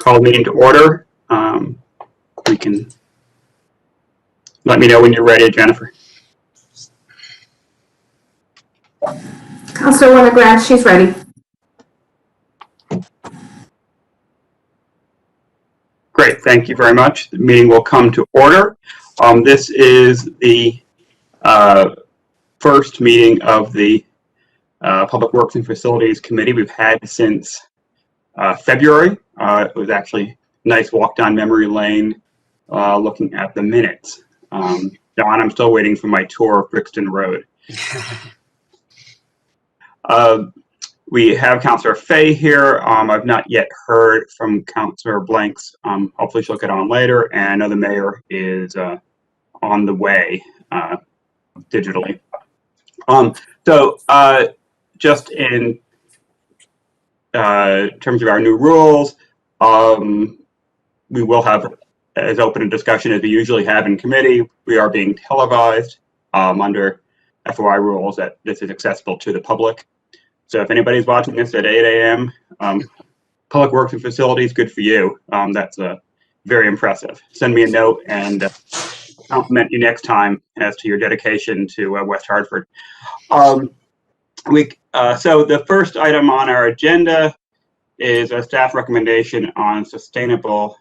call the meeting to order. We can let me know when you're ready, Jennifer. Councilor Winograd, she's ready. Great, thank you very much. The meeting will come to order. This is the first meeting of the Public Works and Facilities Committee we've had since February. It was actually a nice walk down memory lane looking at the minutes. John, I'm still waiting for my tour of Brixton Road. We have Councillor Fay here. I've not yet heard from Councillor Blanks. Hopefully she'll get on later. And I know the mayor is on the way digitally. Just in terms of our new rules, we will have as open a discussion as we usually have in committee. We are being televised under FOI rules that this is accessible to the public. So if anybody's watching this at 8 a.m., Public Works and Facilities, good for you. That's very impressive. Send me a note and compliment you next time as to your dedication to West Hartford. So the first item on our agenda is a staff recommendation on sustainable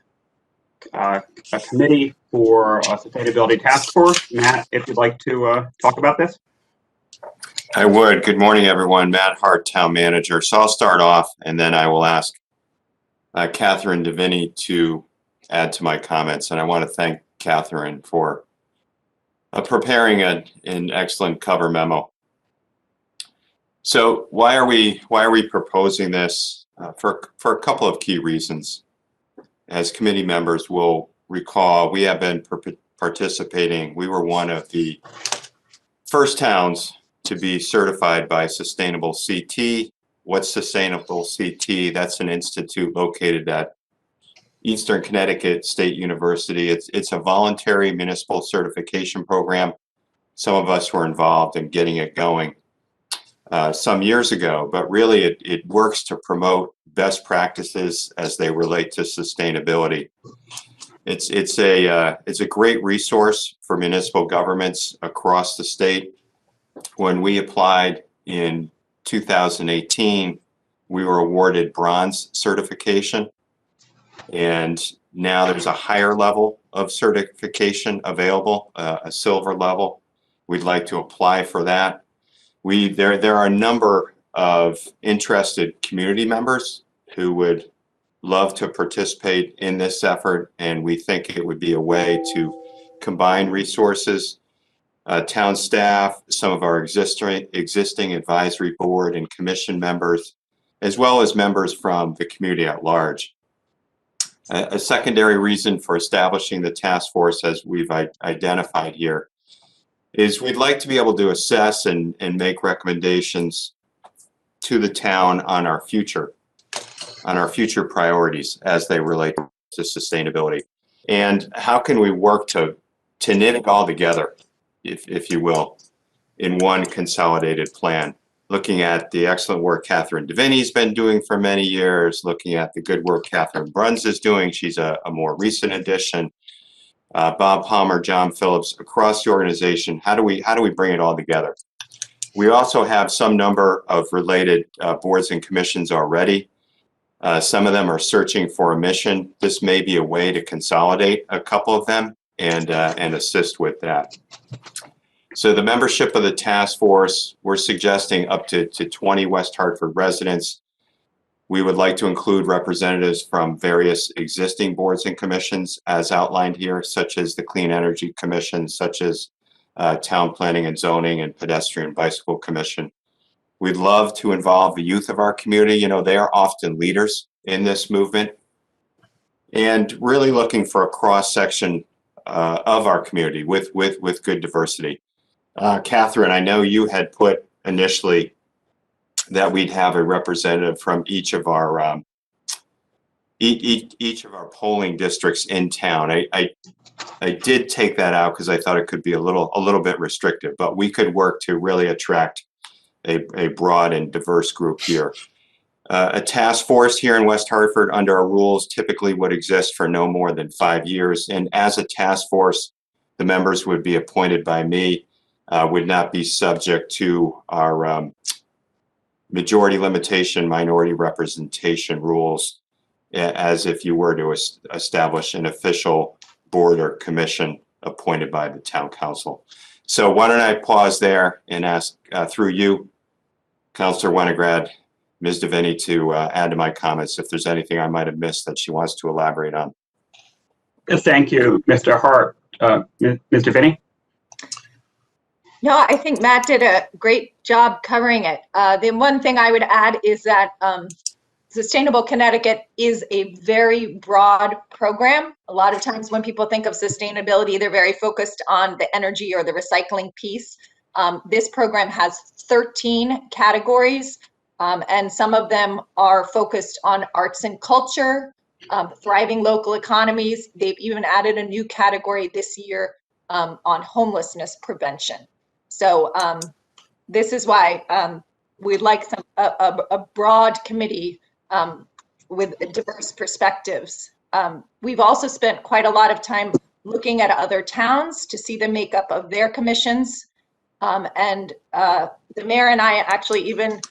committee for a sustainability task force. Matt, if you'd like to talk about this. I would. Good morning, everyone. Matt Hart, Town Manager. So I'll start off, and then I will ask Catherine DeVinny to add to my comments. And I want to thank Catherine for preparing an excellent cover memo. So why are we proposing this? For a couple of key reasons. As committee members will recall, we have been participating. We were one of the first towns to be certified by Sustainable CT. What's Sustainable CT? That's an institute located at Eastern Connecticut State University. It's a voluntary municipal certification program. Some of us were involved in getting it going some years ago, but really it works to promote best practices as they relate to sustainability. It's a great resource for municipal governments across the state. When we applied in 2018, we were awarded bronze certification, and now there's a higher level of certification available, a silver level. We'd like to apply for that. There are a number of interested community members who would love to participate in this effort, and we think it would be a way to combine resources. Town staff, some of our existing advisory board and commission members, as well as members from the community at large. A secondary reason for establishing the task force, as we've identified here, is we'd like to be able to assess and make recommendations to the town on our future priorities as they relate to sustainability. And how can we work to knit it all together, if you will, in one consolidated plan, looking at the excellent work Catherine DeVinny's been doing for many years, looking at the good work Catherine Bruns is doing. She's a more recent addition. Bob Palmer, John Phillips, across the organization. How do we bring it all together? We also have some number of related boards and commissions already. Some of them are searching for a mission. This may be a way to consolidate a couple of them and assist with that. So the membership of the task force, we're suggesting up to 20 West Hartford residents. We would like to include representatives from various existing boards and commissions as outlined here, such as the Clean Energy Commission, such as Town Planning and Zoning and Pedestrian Bicycle Commission. We'd love to involve the youth of our community. You know, they are often leaders in this movement, and really looking for a cross-section of our community with good diversity. Catherine, I know you had put initially that we'd have a representative from each of our polling districts in town. I did take that out because I thought it could be a little bit restrictive, but we could work to really attract a broad and diverse group here. A task force here in West Hartford under our rules typically would exist for no more than 5 years. And as a task force, the members would be appointed by me, would not be subject to our majority limitation, minority representation rules, as if you were to establish an official board or commission appointed by the town council. So why don't I pause there and ask through you, Councilor Winograd, Ms. Devaney, to add to my comments if there's anything I might have missed that she wants to elaborate on. Thank you, Mr. Hart. Ms. Devaney? No, I think Matt did a great job covering it. The one thing I would add is that Sustainable Connecticut is a very broad program. A lot of times when people think of sustainability, they're very focused on the energy or the recycling piece. This program has 13 categories, and some of them are focused on arts and culture, thriving local economies. They've even added a new category this year on homelessness prevention. So this is why we'd like a broad committee with diverse perspectives. We've also spent quite a lot of time looking at other towns to see the makeup of their commissions. And the mayor and I actually even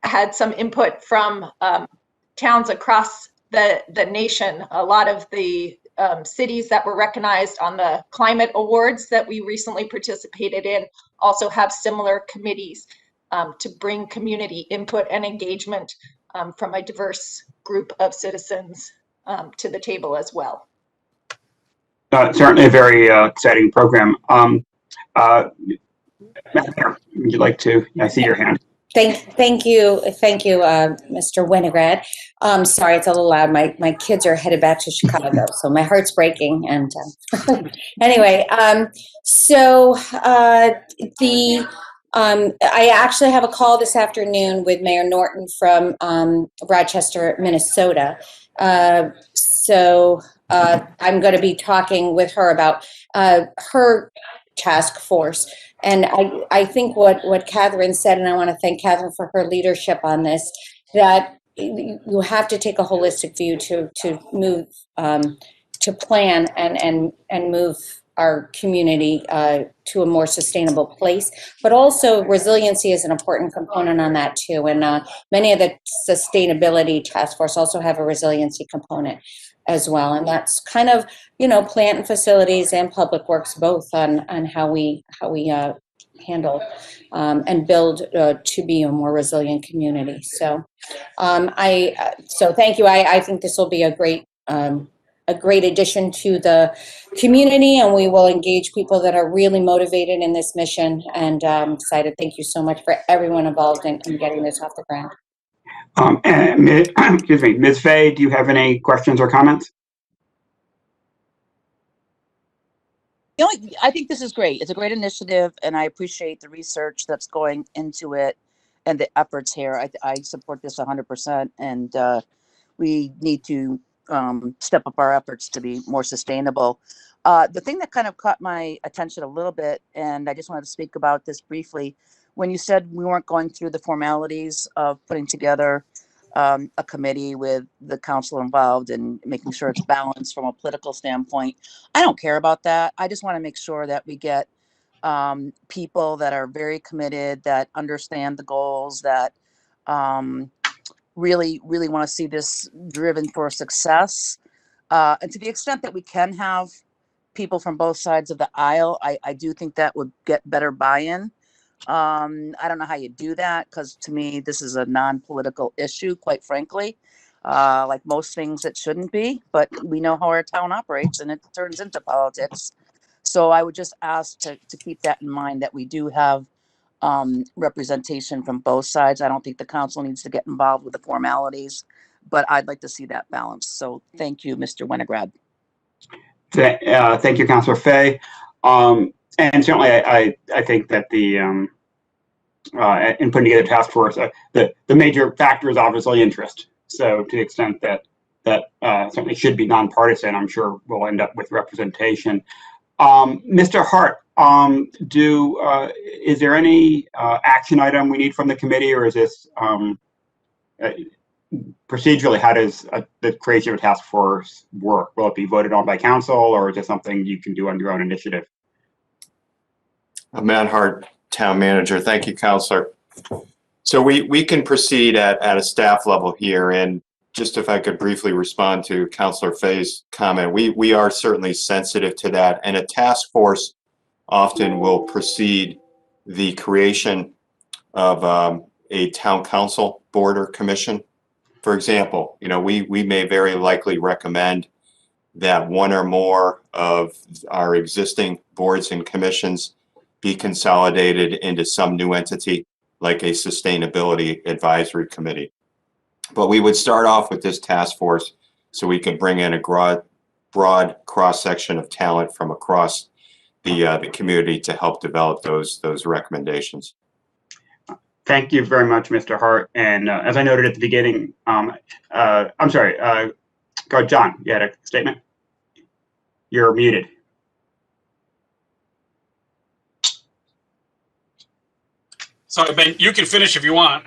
had some input from towns across the nation. A lot of the cities that were recognized on the climate awards that we recently participated in also have similar committees to bring community input and engagement from a diverse group of citizens to the table as well. Certainly a very exciting program. Matt, would you like to? I see your hand. Thank you, Mr. Winograd. Sorry, it's a little loud. My kids are headed back to Chicago, so my heart's breaking. And anyway, I actually have a call this afternoon with Mayor Norton from Rochester, Minnesota. I'm going to be talking with her about her task force. And I think what Catherine said, and I want to thank Catherine for her leadership on this, that you have to take a holistic view to move, to plan and move our community to a more sustainable place. But also resiliency is an important component on that too. And many of the sustainability task force also have a resiliency component as well. And that's kind of, plant and facilities and public works both on how we handle and build to be a more resilient community. So so thank you. I think this will be a great addition to the community, and we will engage people that are really motivated in this mission. And I'm excited. Thank you so much for everyone involved in getting this off the ground. Excuse me, Ms. Fay, do you have any questions or comments? I think this is great. It's a great initiative, and I appreciate the research that's going into it and the efforts here. I support this 100%, and we need to step up our efforts to be more sustainable. The thing that kind of caught my attention a little bit, and I just wanted to speak about this briefly, when you said we weren't going through the formalities of putting together a committee with the council involved and making sure it's balanced from a political standpoint. I don't care about that. I just want to make sure that we get people that are very committed, that understand the goals, that really want to see this driven for success. And to the extent that we can have people from both sides of the aisle, I do think that would get better buy-in. I don't know how you do that, because to me, this is a non-political issue, quite frankly, like most things it shouldn't be, but we know how our town operates and it turns into politics. So I would just ask to keep that in mind, that we do have representation from both sides. I don't think the council needs to get involved with the formalities, but I'd like to see that balance. So thank you, Mr. Winograd. Thank you, Councilor Fay. And certainly, I think that the in putting together a task force, the major factor is obviously interest. So to the extent that certainly should be nonpartisan, I'm sure we'll end up with representation. Mr. Hart, is there any action item we need from the committee, or is this procedurally, how does the creation of a task force work? Will it be voted on by council, or is it something you can do on your own initiative? Matt Hart, Town Manager. Thank you, Counselor. So we can proceed at a staff level here, and just if I could briefly respond to Counselor Fay's comment, we are certainly sensitive to that, and a task force often will precede the creation of a town council board or commission. For example, we may very likely recommend that one or more of our existing boards and commissions be consolidated into some new entity, like a sustainability advisory committee. But we would start off with this task force so we could bring in a broad cross-section of talent from across the community to help develop those recommendations. Thank you very much, Mr. Hart. And as I noted at the beginning, I'm sorry, go ahead, John, you had a statement? You're muted. Sorry, Ben, you can finish if you want.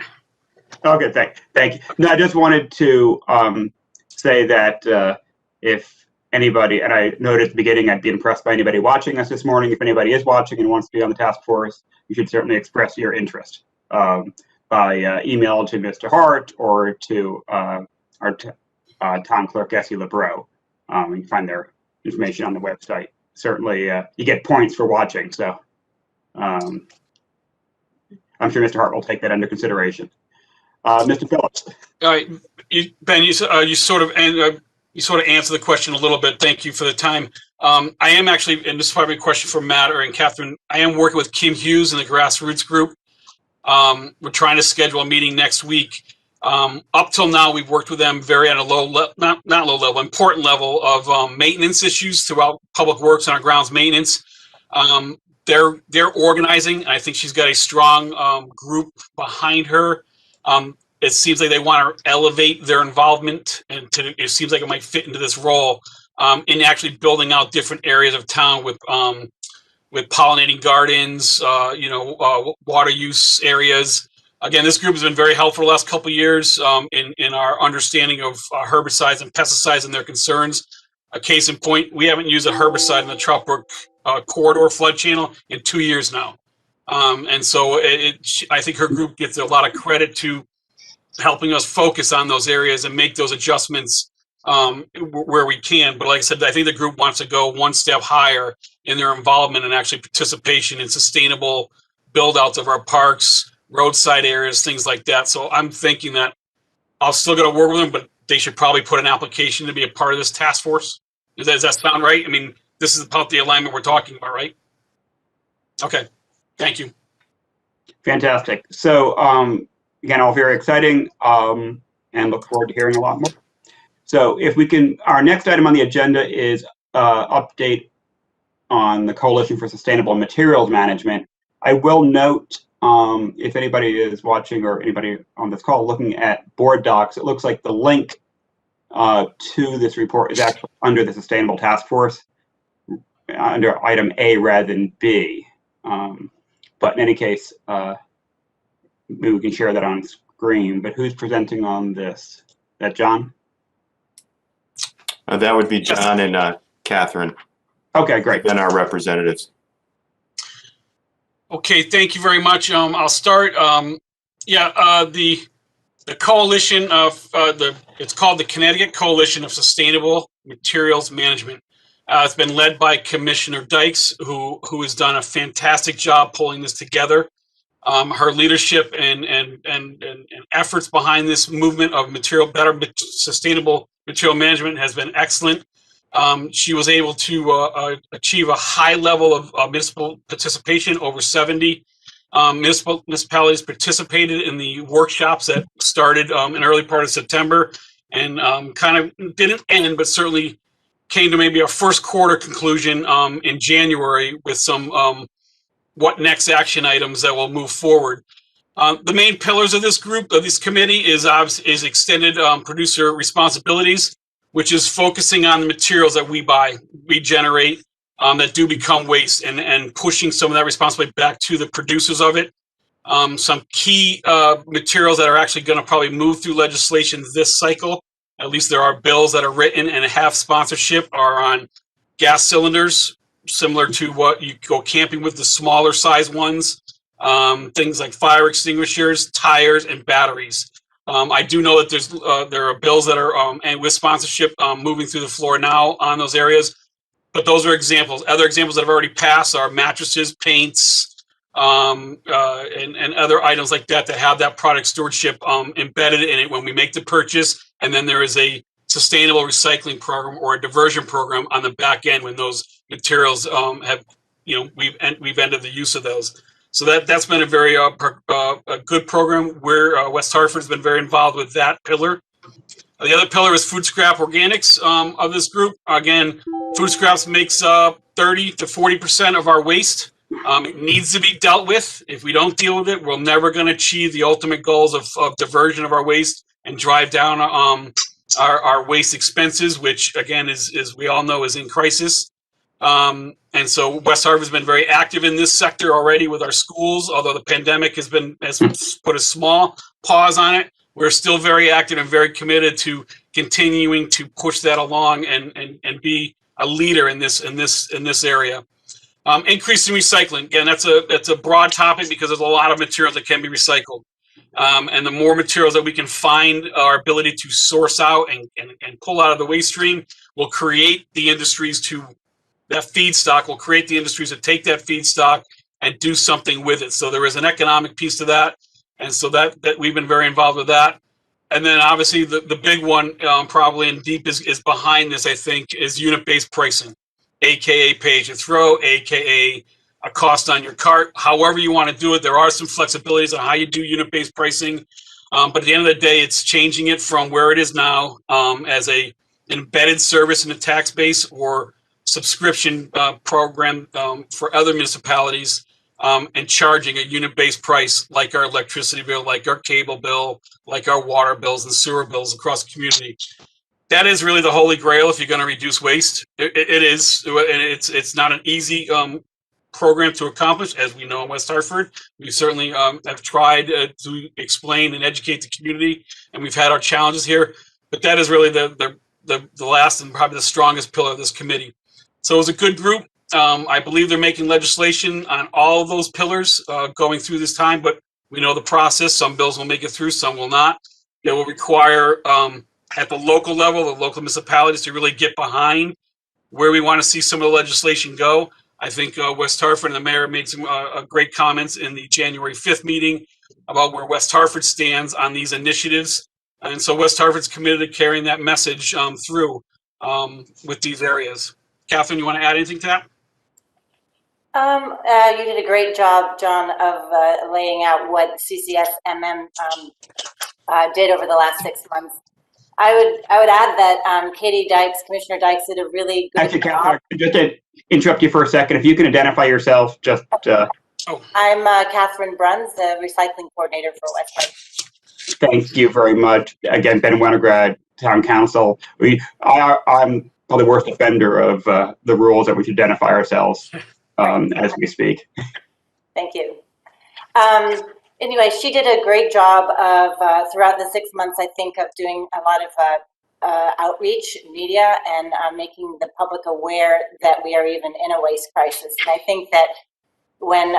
Okay, thank you. No, I just wanted to say that if anybody, and I noted at the beginning, I'd be impressed by anybody watching us this morning. If anybody is watching and wants to be on the task force, you should certainly express your interest by email to Mr. Hart or to our town clerk, Essie LeBreau. You can find their information on the website. Certainly, you get points for watching, so I'm sure Mr. Hart will take that under consideration. Mr. Phillips. All right, Ben, you sort of answered the question a little bit. Thank you for the time. I am actually, and this is probably a question for Matt or and Catherine. I am working with Kim Hughes in the grassroots group. We're trying to schedule a meeting next week. Up till now, we've worked with them very at a low, not low level, important level of maintenance issues throughout public works and our grounds maintenance. They're organizing. And I think she's got a strong group behind her. It seems like they want to elevate their involvement, and it seems like it might fit into this role in actually building out different areas of town with pollinating gardens, water use areas. Again, this group has been very helpful the last couple of years in our understanding of herbicides and pesticides and their concerns. A case in point, we haven't used a herbicide in the Trout Brook corridor flood channel in 2 years now. And so I think her group gets a lot of credit to helping us focus on those areas and make those adjustments where we can. But like I said, I think the group wants to go one step higher in their involvement and actually participation in sustainable build outs of our parks, roadside areas, things like that. So I'm thinking that I'll still go to work with them, but they should probably put an application to be a part of this task force. Does that sound right? I mean, this is about the alignment we're talking about, right? Okay, thank you. Fantastic. So again, all very exciting, and look forward to hearing a lot more. So if we can, our next item on the agenda is update on the Coalition for Sustainable Materials Management. I will note, if anybody is watching or anybody on this call looking at board docs, it looks like the link to this report is actually under the Sustainable Task Force, under item A rather than B. But in any case, maybe we can share that on screen. But who's presenting on this? Is that John? That would be John and Catherine. Okay, great. And our representatives. Okay, thank you very much. I'll start. The coalition of it's called the Connecticut Coalition of Sustainable Materials Management. It's been led by Commissioner Dykes, who has done a fantastic job pulling this together. Her leadership and efforts behind this movement of better sustainable material management has been excellent. She was able to achieve a high level of municipal participation. Over 70 municipalities participated in the workshops that started in early part of September and kind of didn't end, but certainly came to maybe a first quarter conclusion in January with some what next action items that will move forward. The main pillars of this group, of this committee, is extended producer responsibilities, which is focusing on the materials that we generate that do become waste, and pushing some of that responsibility back to the producers of it. Some key materials that are actually going to probably move through legislation this cycle. At least there are bills that are written and have sponsorship are on gas cylinders, similar to what you go camping with, the smaller size ones. Things like fire extinguishers, tires, and batteries. I do know that there are bills that are and with sponsorship moving through the floor now on those areas. But those are examples. Other examples that have already passed are mattresses, paints, and other items like that that have that product stewardship embedded in it when we make the purchase. And then there is a sustainable recycling program or a diversion program on the back end when those materials have, we've ended the use of those. So that's been a very a good program where West Hartford's been very involved with that pillar. The other pillar is food scrap organics of this group. Again, food scraps makes 30 to 40% of our waste. It needs to be dealt with. If we don't deal with it, we're never going to achieve the ultimate goals of diversion of our waste and drive down our waste expenses, which again is we all know is in crisis. And so West Hartford's been very active in this sector already with our schools. Although the pandemic has put a small pause on it, we're still very active and very committed to continuing to push that along and be a leader in this area. Increasing recycling. Again, that's a broad topic because there's a lot of materials that can be recycled. And the more materials that we can find, our ability to source out and pull out of the waste stream will create the industries that feedstock will create the industries that take that feedstock and do something with it. So there is an economic piece to that. And so that we've been very involved with that. And then obviously the big one probably and deep is behind this, I think, is unit-based pricing, AKA pay as you throw, AKA a cost on your cart. However you want to do it, there are some flexibilities on how you do unit-based pricing. But at the end of the day, it's changing it from where it is now as an embedded service in the tax base or subscription program for other municipalities and charging a unit-based price like our electricity bill, like our cable bill, like our water bills and sewer bills across the community. That is really the holy grail if you're going to reduce waste. It is, and it's not an easy program to accomplish, as we know in West Hartford. We certainly have tried to explain and educate the community, and we've had our challenges here. But that is really the last and probably the strongest pillar of this committee. So it was a good group. I believe they're making legislation on all of those pillars going through this time, but we know the process. Some bills will make it through, some will not. It will require, at the local level, the local municipalities to really get behind where we want to see some of the legislation go. I think West Hartford and the mayor made some great comments in the January 5th meeting about where West Hartford stands on these initiatives. And so West Hartford's committed to carrying that message through with these areas. Catherine, you want to add anything to that? You did a great job, John, of laying out what CCSMM did over the last 6 months. I would add that Katie Dykes, Commissioner Dykes, did a really good Actually, job. Catherine, just to interrupt you for a second, if you can identify yourself, just. I'm Catherine Bruns, the recycling coordinator for West Hartford. Thank you very much. Again, Ben Winograd, Town Council. I'm probably the worst offender of the rules that we should identify ourselves as we speak. Thank you. Anyway, she did a great job of throughout the 6 months, I think, of doing a lot of outreach, media, and making the public aware that we are even in a waste crisis. And I think that when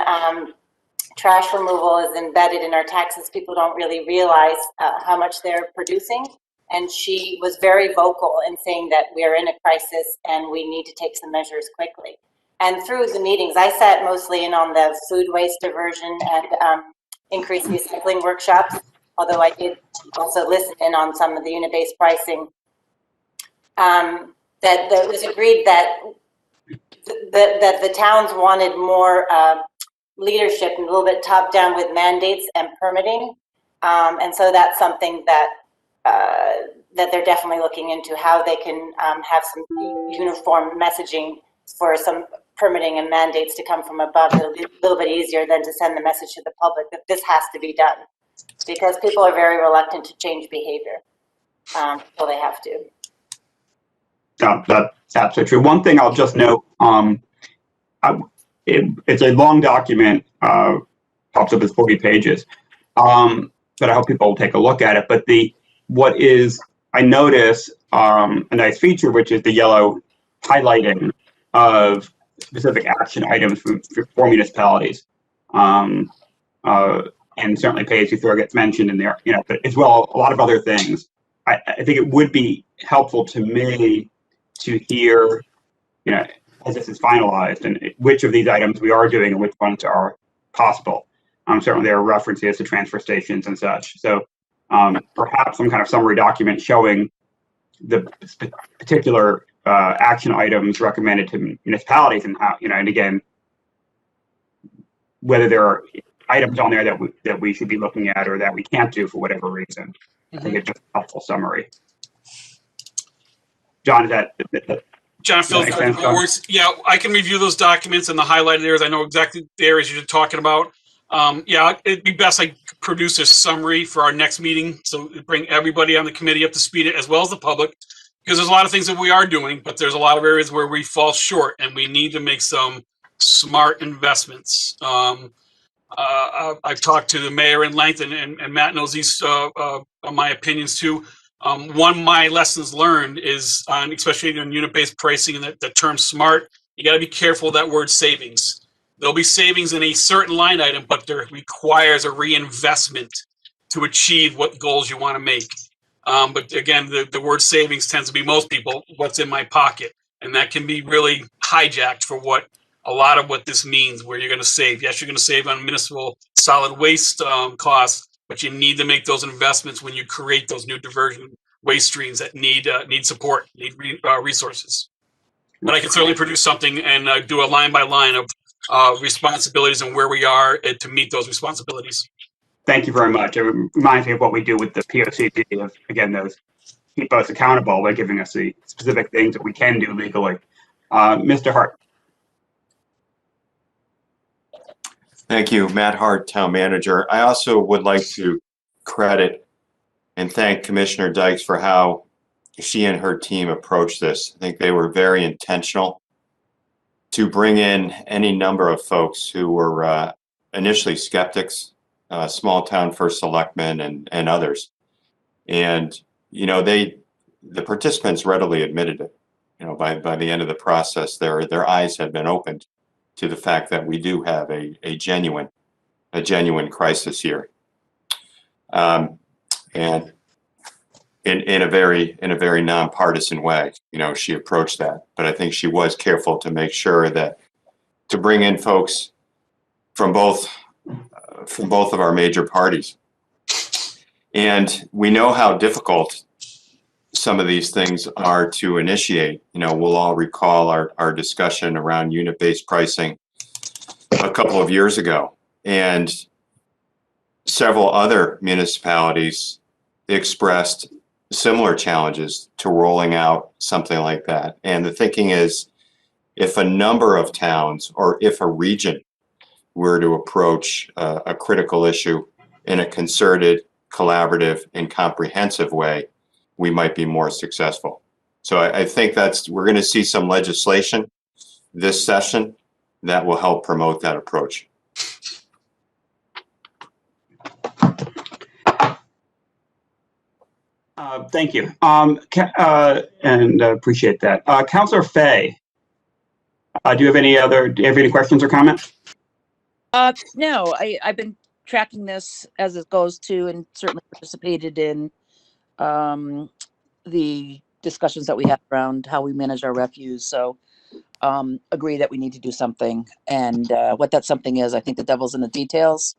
trash removal is embedded in our taxes, people don't really realize how much they're producing. And she was very vocal in saying that we are in a crisis and we need to take some measures quickly. And through the meetings, I sat mostly in on the food waste diversion and increased recycling workshops, although I did also listen in on some of the unit-based pricing. That it was agreed that the towns wanted more leadership and a little bit top-down with mandates and permitting. And so that's something that they're definitely looking into, how they can have some uniform messaging for some permitting and mandates to come from above. It'll be a little bit easier than to send the message to the public that this has to be done, because people are very reluctant to change behavior, so they have to. That's absolutely true. One thing I'll just note, it's a long document pops up as 40 pages. But I hope people will take a look at it. But I notice a nice feature, which is the yellow highlighting of specific action items for municipalities. And certainly pay-as-you-throw gets mentioned in there, but as well, a lot of other things. I think it would be helpful to me to hear, as this is finalized, and which of these items we are doing and which ones are possible. Certainly there are references to transfer stations and such. So perhaps some kind of summary document showing the particular action items recommended to municipalities and how, and again, whether there are items on there that we should be looking at or that we can't do for whatever reason. I think it's just a helpful summary. John, is that John, Phil, yeah, I can review those documents and the highlighted areas. I know exactly the areas you're talking about. Yeah, it'd be best I produce a summary for our next meeting, so bring everybody on the committee up to speed, as well as the public, because there's a lot of things that we are doing, but there's a lot of areas where we fall short, and we need to make some smart investments. I've talked to the mayor in length, and Matt knows these my opinions too. One of my lessons learned is on, especially in unit-based pricing and the term smart, you got to be careful of that word savings. There'll be savings in a certain line item, but there requires a reinvestment to achieve what goals you want to make. But again, the word savings tends to be most people, what's in my pocket. And that can be really hijacked for a lot of what this means, where you're going to save. Yes, you're going to save on municipal solid waste costs, but you need to make those investments when you create those new diversion waste streams that need support, need resources. But I can certainly produce something and do a line by line of responsibilities and where we are to meet those responsibilities. Thank you very much. It reminds me of what we do with the POCD of, again, those keep us accountable by giving us the specific things that we can do legally. Mr. Hart. Thank you, Matt Hart, Town Manager. I also would like to credit and thank Commissioner Dykes for how she and her team approached this. I think they were very intentional to bring in any number of folks who were initially skeptics, small town first selectmen and others. And, the participants readily admitted it. By the end of the process, their eyes had been opened to the fact that we do have a genuine crisis here. And in a very nonpartisan way, she approached that. But I think she was careful to make sure that to bring in folks from both of our major parties. And we know how difficult some of these things are to initiate. We'll all recall our discussion around unit-based pricing a couple of years ago, and several other municipalities expressed similar challenges to rolling out something like that. And the thinking is, if a number of towns or if a region were to approach a critical issue in a concerted, collaborative, and comprehensive way, we might be more successful. So I think we're going to see some legislation this session that will help promote that approach. Thank you. And appreciate that. Councilor Fay, do you have any questions or comments? No, I've been tracking this as it goes to, and certainly participated in the discussions that we have around how we manage our refuse. So agree that we need to do something, and what that something is, I think the devil's in the details,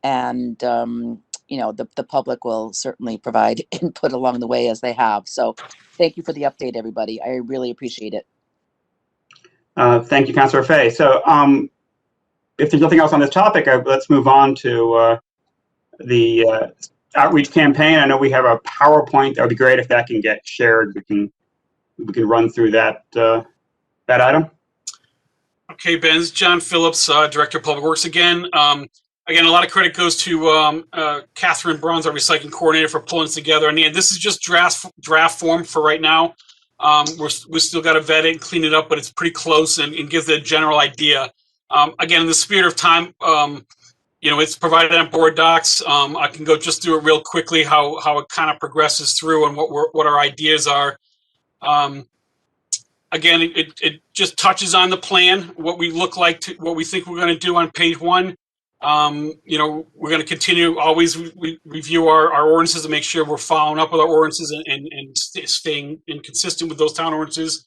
and the public will certainly provide input along the way as they have. So thank you for the update, everybody. I really appreciate it. Thank you, Councilor Fay. So if there's nothing else on this topic, let's move on to the outreach campaign. I know we have a PowerPoint. That would be great if that can get shared. We can run through that item. Okay, Ben, it's John Phillips, Director of Public Works again. Again, a lot of credit goes to Catherine Bruns, our recycling coordinator, for pulling this together. And this is just draft form for right now. We still got to vet it and clean it up, but it's pretty close and gives a general idea. Again, in the spirit of time, it's provided on board docs. I can go just through it real quickly, how it kind of progresses through and what our ideas are. Again, it just touches on the plan, what we look like, what we think we're going to do on page 1. We're going to continue always review our ordinances to make sure we're following up with our ordinances and staying consistent with those town ordinances.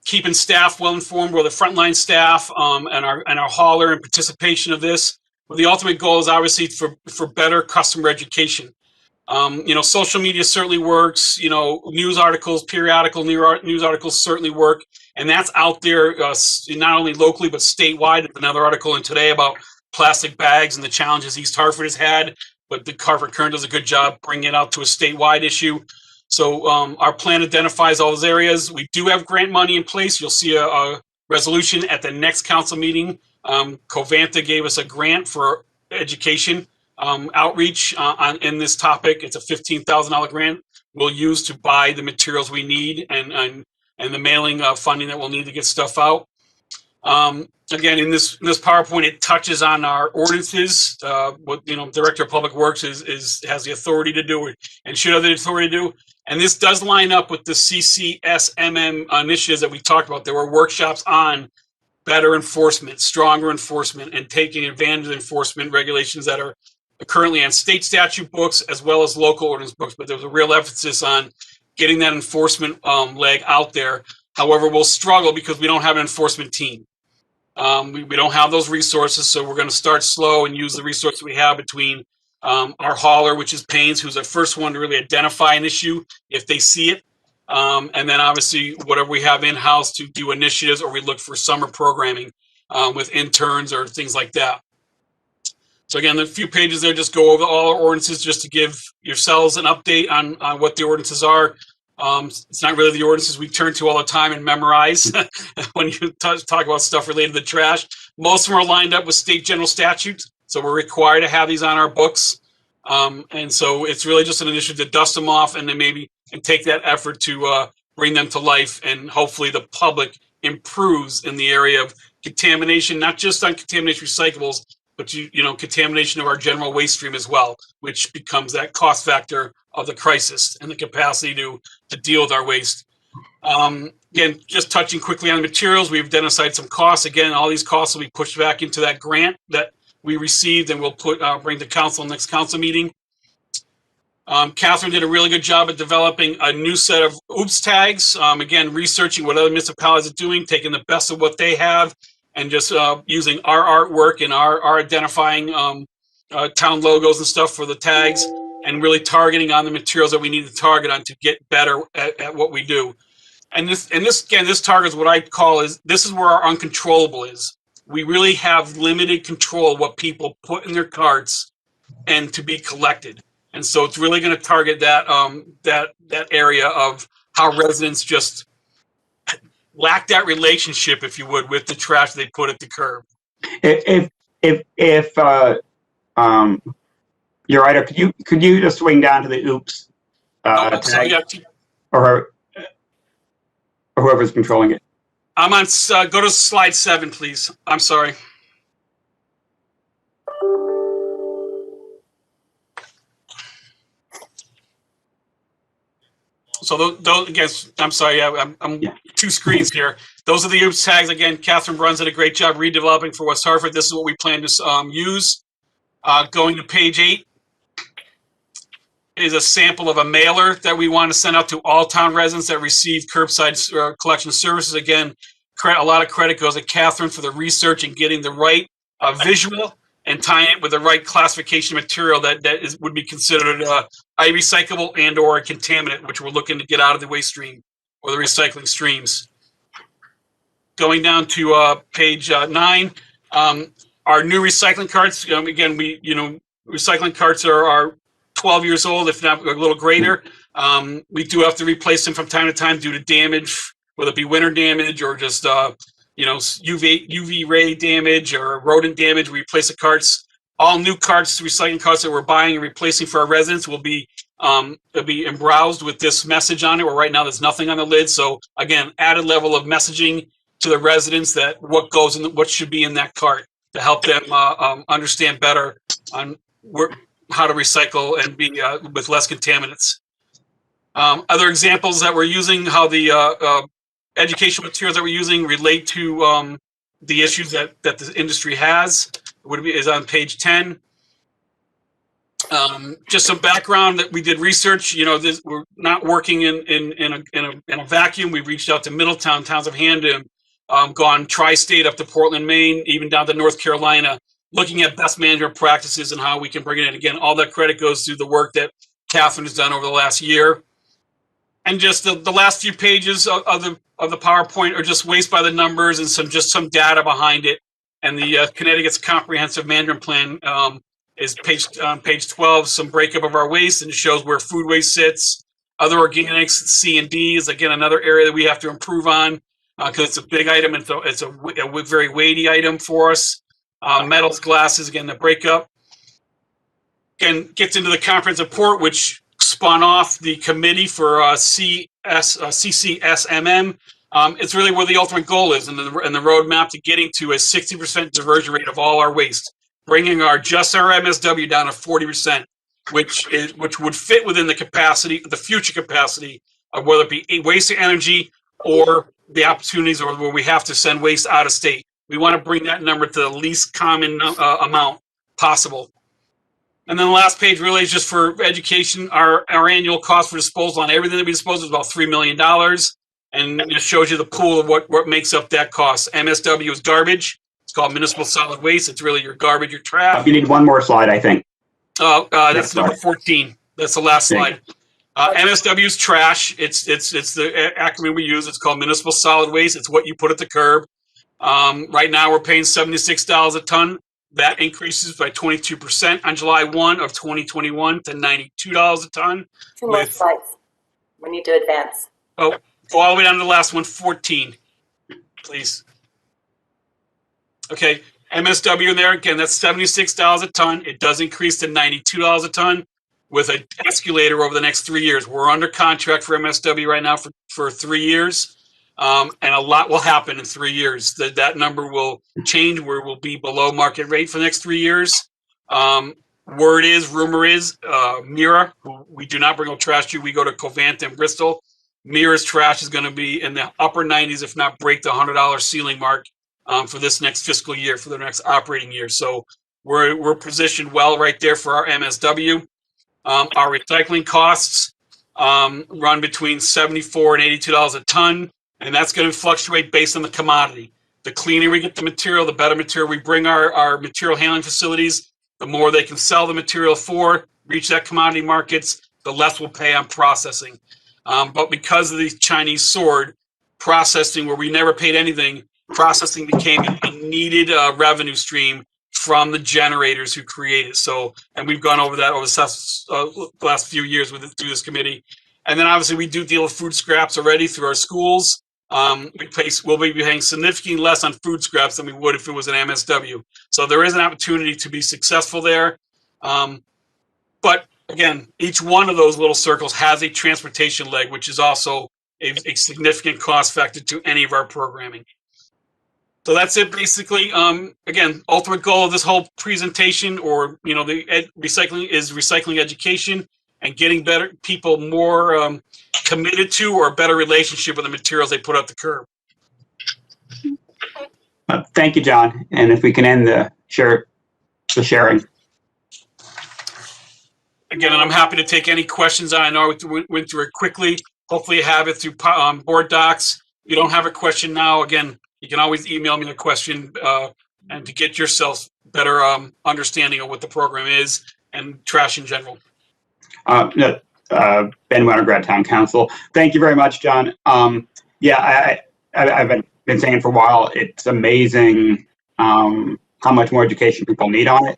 Keeping staff well informed, with the frontline staff and our hauler and participation of this. But the ultimate goal is obviously for better customer education. Social media certainly works. News articles, periodical news articles certainly work, and that's out there not only locally but statewide. Another article in today about plastic bags and the challenges East Hartford has had, but the Hartford Current does a good job bringing it out to a statewide issue. So our plan identifies all those areas. We do have grant money in place. You'll see a resolution at the next council meeting. Covanta gave us a grant for education outreach in this topic. It's a $15,000 grant we'll use to buy the materials we need and the mailing funding that we'll need to get stuff out. Again, in this PowerPoint, it touches on our ordinances. What Director of Public Works has the authority to do and should have the authority to do. And this does line up with the CCSMM initiatives that we talked about. There were workshops on better enforcement, stronger enforcement, and taking advantage of enforcement regulations that are currently on state statute books as well as local ordinance books. But there's a real emphasis on getting that enforcement leg out there. However, we'll struggle because we don't have an enforcement team. We don't have those resources, so we're going to start slow and use the resources we have between our hauler, which is Paynes, who's the first one to really identify an issue if they see it. And then obviously whatever we have in-house to do initiatives, or we look for summer programming with interns or things like that. So again, the few pages there just go over all our ordinances just to give yourselves an update on what the ordinances are. It's not really the ordinances we turn to all the time and memorize when you talk about stuff related to the trash. Most of them are lined up with state general statutes, so we're required to have these on our books. And so it's really just an initiative to dust them off and then and take that effort to bring them to life. And hopefully the public improves in the area of contamination, not just on contamination recyclables, but contamination of our general waste stream as well, which becomes that cost factor of the crisis and the capacity to deal with our waste. Again, just touching quickly on the materials, we've identified some costs. Again, all these costs will be pushed back into that grant that we received, and we'll bring to council next council meeting. Catherine did a really good job at developing a new set of OOPS tags. Again, researching what other municipalities are doing, taking the best of what they have, and just using our artwork and our identifying town logos and stuff for the tags, and really targeting on the materials that we need to target on to get better at what we do. And this targets what I call this is where our uncontrollable is. We really have limited control what people put in their carts and to be collected. And so it's really going to target that that area of how residents just lack that relationship, if you would, with the trash they put at the curb. If you're right, could you just swing down to the oops tag, or whoever's controlling it? I'm on. Go to slide 7, please. I'm sorry. So those again, I'm sorry. I'm two screens here. Those are the oops tags. Again, Catherine Bruns did a great job redeveloping for West Hartford. This is what we plan to use. Going to page 8 is a sample of a mailer that we want to send out to all town residents that receive curbside collection services. Again, a lot of credit goes to Catherine for the research and getting the right visual and tying it with the right classification material that would be considered recyclable and or a contaminant, which we're looking to get out of the waste stream or the recycling streams. Going down to page 9, our new recycling carts. Again, recycling carts are 12 years old, if not a little greater. We do have to replace them from time to time due to damage, whether it be winter damage or just UV ray damage or rodent damage. We replace the carts. All new carts, recycling carts that we're buying and replacing for our residents will be embrowsed with this message on it. Where right now there's nothing on the lid. So again, added level of messaging to the residents that what goes in, what should be in that cart. to help them understand better on how to recycle and be with less contaminants. Other examples that we're using, how the educational materials that we're using relate to the issues that the industry has, is on page 10. Just some background that we did research. We're not working in a vacuum. We reached out to Middletown, towns of Hamden, gone tri-state up to Portland, Maine, even down to North Carolina, looking at best management practices and how we can bring it in. Again, all that credit goes to the work that Catherine has done over the last year. And just the last few pages of the PowerPoint are just waste by the numbers and some data behind it. And the Connecticut's comprehensive management plan is page 12, some breakup of our waste, and it shows where food waste sits. Other organics, C and D is again another area that we have to improve on because it's a big item and it's a very weighty item for us. Metals, glasses, again the breakup. Again, gets into the comprehensive report, which spun off the committee for CCSMM. It's really where the ultimate goal is, and the roadmap to getting to a 60% diversion rate of all our waste, bringing our MSW down to 40%, which would fit within the capacity, the future capacity of whether it be waste to energy or the opportunities or where we have to send waste out of state. We want to bring that number to the least common amount possible. And then the last page really is just for education. Our annual cost for disposal on everything that we dispose is about $3 million. And it shows you the pool of what makes up that cost. MSW is garbage. It's called municipal solid waste. It's really your garbage, your trash. You need one more slide, I think. That's number 14. That's the last slide. MSW is trash. It's the acronym we use. It's called municipal solid waste. It's what you put at the curb. Right now we're paying $76 a ton. That increases by 22% on July 1 of 2021 to $92 a ton. Two more slides. We need to advance. Oh, go all the way down to the last one, 14, please. Okay, MSW in there, again, that's $76 a ton. It does increase to $92 a ton with an escalator over the next 3 years. We're under contract for MSW right now for 3 years. And a lot will happen in 3 years. That number will change where we'll be below market rate for the next 3 years. Rumor is, Mira, who we do not bring up trash to, we go to Covanta and Bristol. Mira's trash is going to be in the upper 90s, if not break the $100 ceiling mark for this next fiscal year, for the next operating year. So we're positioned well right there for our MSW. Our recycling costs run between $74 and $82 a ton. And that's going to fluctuate based on the commodity. The cleaner we get the material, the better material we bring our material handling facilities, the more they can sell the material for, reach that commodity markets, the less we'll pay on processing. But because of the Chinese sword, processing, where we never paid anything, processing became a needed revenue stream from the generators who create it. So, and we've gone over that over the last few years through this committee. And then obviously we do deal with food scraps already through our schools. We'll be paying significantly less on food scraps than we would if it was an MSW. So there is an opportunity to be successful there. But again, each one of those little circles has a transportation leg, which is also a significant cost factor to any of our programming. So that's it basically. Again, ultimate goal of this whole presentation, or the recycling, is recycling education and getting better people more committed to, or a better relationship with the materials they put out the curb. Thank you, John. And if we can end the sharing. Again, and I'm happy to take any questions. I know we went through it quickly. Hopefully you have it through board docs. If you don't have a question now, again, you can always email me a question and to get yourself better understanding of what the program is and trash in general. Ben Winograd, Town Council. Thank you very much, John. Yeah, I've been saying for a while, it's amazing how much more education people need on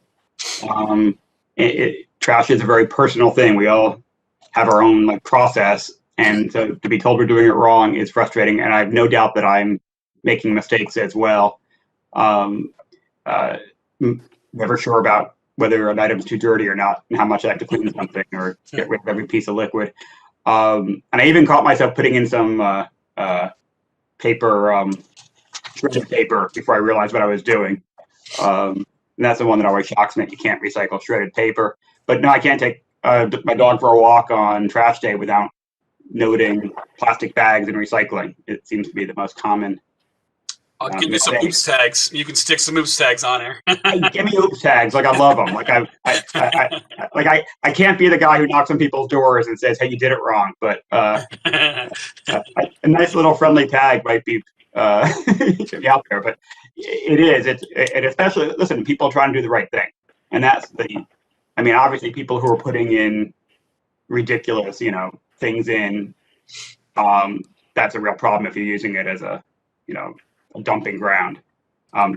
it. Trash is a very personal thing. We all have our own process, and so to be told we're doing it wrong is frustrating. And I have no doubt that I'm making mistakes as well. Never sure about whether an item's too dirty or not, and how much I have to clean something or get rid of every piece of liquid. And I even caught myself putting in some shredded paper before I realized what I was doing. And that's the one that always shocks me. You can't recycle shredded paper. But no, I can't take my dog for a walk on trash day without noting plastic bags and recycling. It seems to be the most common. I'll give you some mistake. oops tags. You can stick some oops tags on there. Give me oops tags. Like, I love them. Like, I can't be the guy who knocks on people's doors and says, "Hey, you did it wrong." But a nice little friendly tag might be should be out there. But it is. And especially, listen, people trying to do the right thing, and that's I mean, obviously, people who are putting in ridiculous, things in. That's a real problem if you're using it as a dumping ground.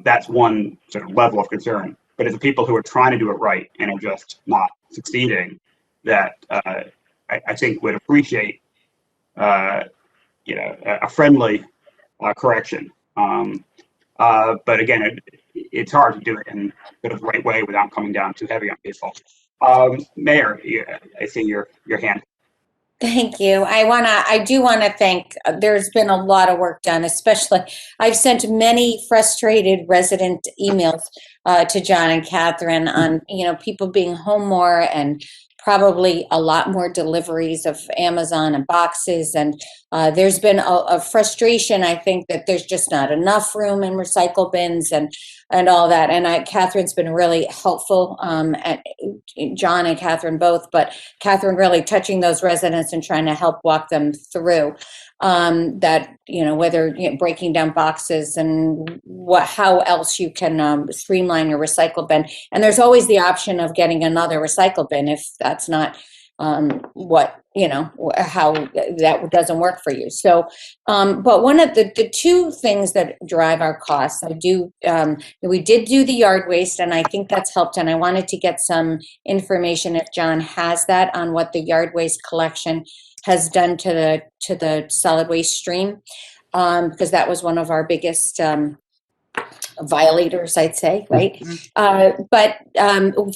That's one sort of level of concern. But it's the people who are trying to do it right and are just not succeeding that I think would appreciate a friendly correction. But again, it's hard to do it in sort of the right way without coming down too heavy on people. Mayor, I see your hand. Thank you. I do want to thank, there's been a lot of work done, especially, I've sent many frustrated resident emails to John and Catherine on, people being home more and probably a lot more deliveries of Amazon and boxes. And there's been a frustration, I think, that there's just not enough room in recycle bins and all that. And Catherine's been really helpful, at John and Catherine both, but Catherine really touching those residents and trying to help walk them through that, whether breaking down boxes and how else you can streamline your recycle bin. And there's always the option of getting another recycle bin if that's not how that doesn't work for you. So, but one of the two things that drive our costs, we did do the yard waste, and I think that's helped. And I wanted to get some information, if John has that, on what the yard waste collection has done to the solid waste stream, because that was one of our biggest violators, I'd say, right? But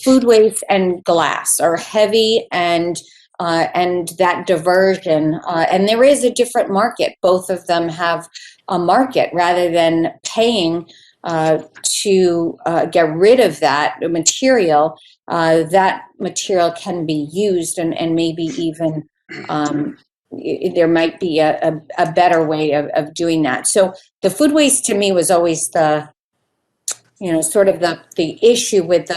food waste and glass are heavy, and that diversion, and there is a different market. Both of them have a market. Rather than paying to get rid of that material, that material can be used, and maybe even there might be a better way of doing that. So the food waste to me was always sort of the issue with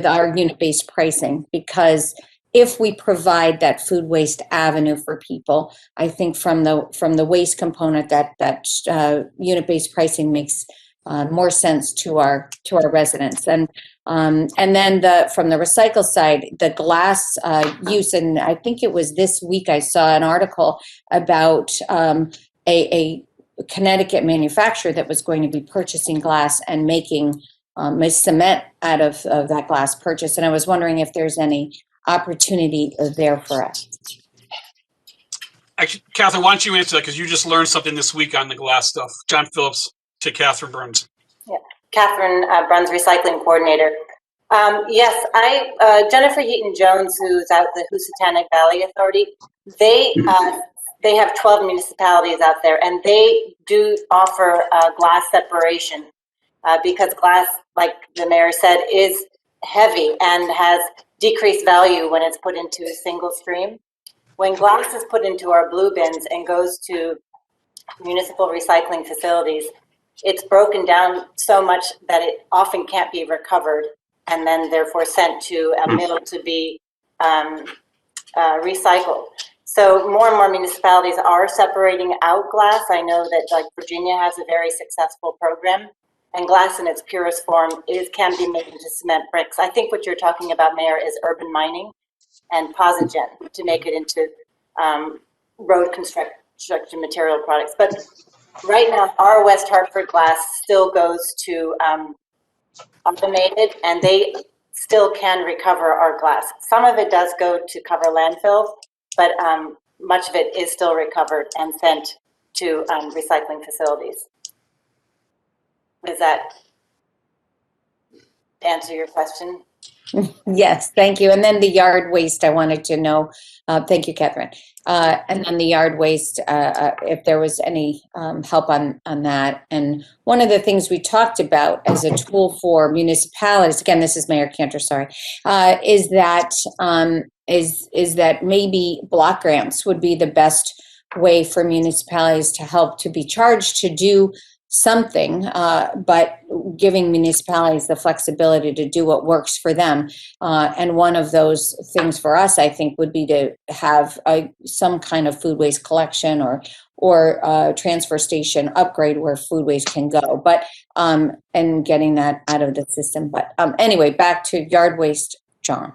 our unit-based pricing, because if we provide that food waste avenue for people, I think from the waste component that unit-based pricing makes more sense to our residents. And then from the recycle side, the glass use, and I think it was this week I saw an article about a Connecticut manufacturer that was going to be purchasing glass and making cement out of that glass purchase. And I was wondering if there's any opportunity there for us. Actually, Catherine, why don't you answer that, because you just learned something this week on the glass stuff. John Phillips to Catherine Bruns. Yeah, Catherine Bruns, recycling coordinator. Yes, Jennifer Heaton-Jones, who's out the Housatonic Valley Authority, they have 12 municipalities out there, and they do offer glass separation because glass, like the mayor said, is heavy and has decreased value when it's put into a single stream. When glass is put into our blue bins and goes to municipal recycling facilities, it's broken down so much that it often can't be recovered and then therefore sent to a mill to be recycled. So more and more municipalities are separating out glass. I know that like Virginia has a very successful program, and glass in its purest form can be made into cement bricks. I think what you're talking about, Mayor, is urban mining and Posigen to make it into road construction material products. But right now, our West Hartford glass still goes to automated, and they still can recover our glass. Some of it does go to cover landfills, but much of it is still recovered and sent to recycling facilities. Does that answer your question? Yes, thank you. And then the yard waste, I wanted to know, thank you, Catherine. And then the yard waste, if there was any help on that. And one of the things we talked about as a tool for municipalities, again, this is Mayor Cantor, sorry, is that maybe block grants would be the best way for municipalities to help to be charged to do something, but giving municipalities the flexibility to do what works for them. And one of those things for us, I think, would be to have some kind of food waste collection or transfer station upgrade where food waste can go, but and getting that out of the system. But anyway, back to yard waste, John.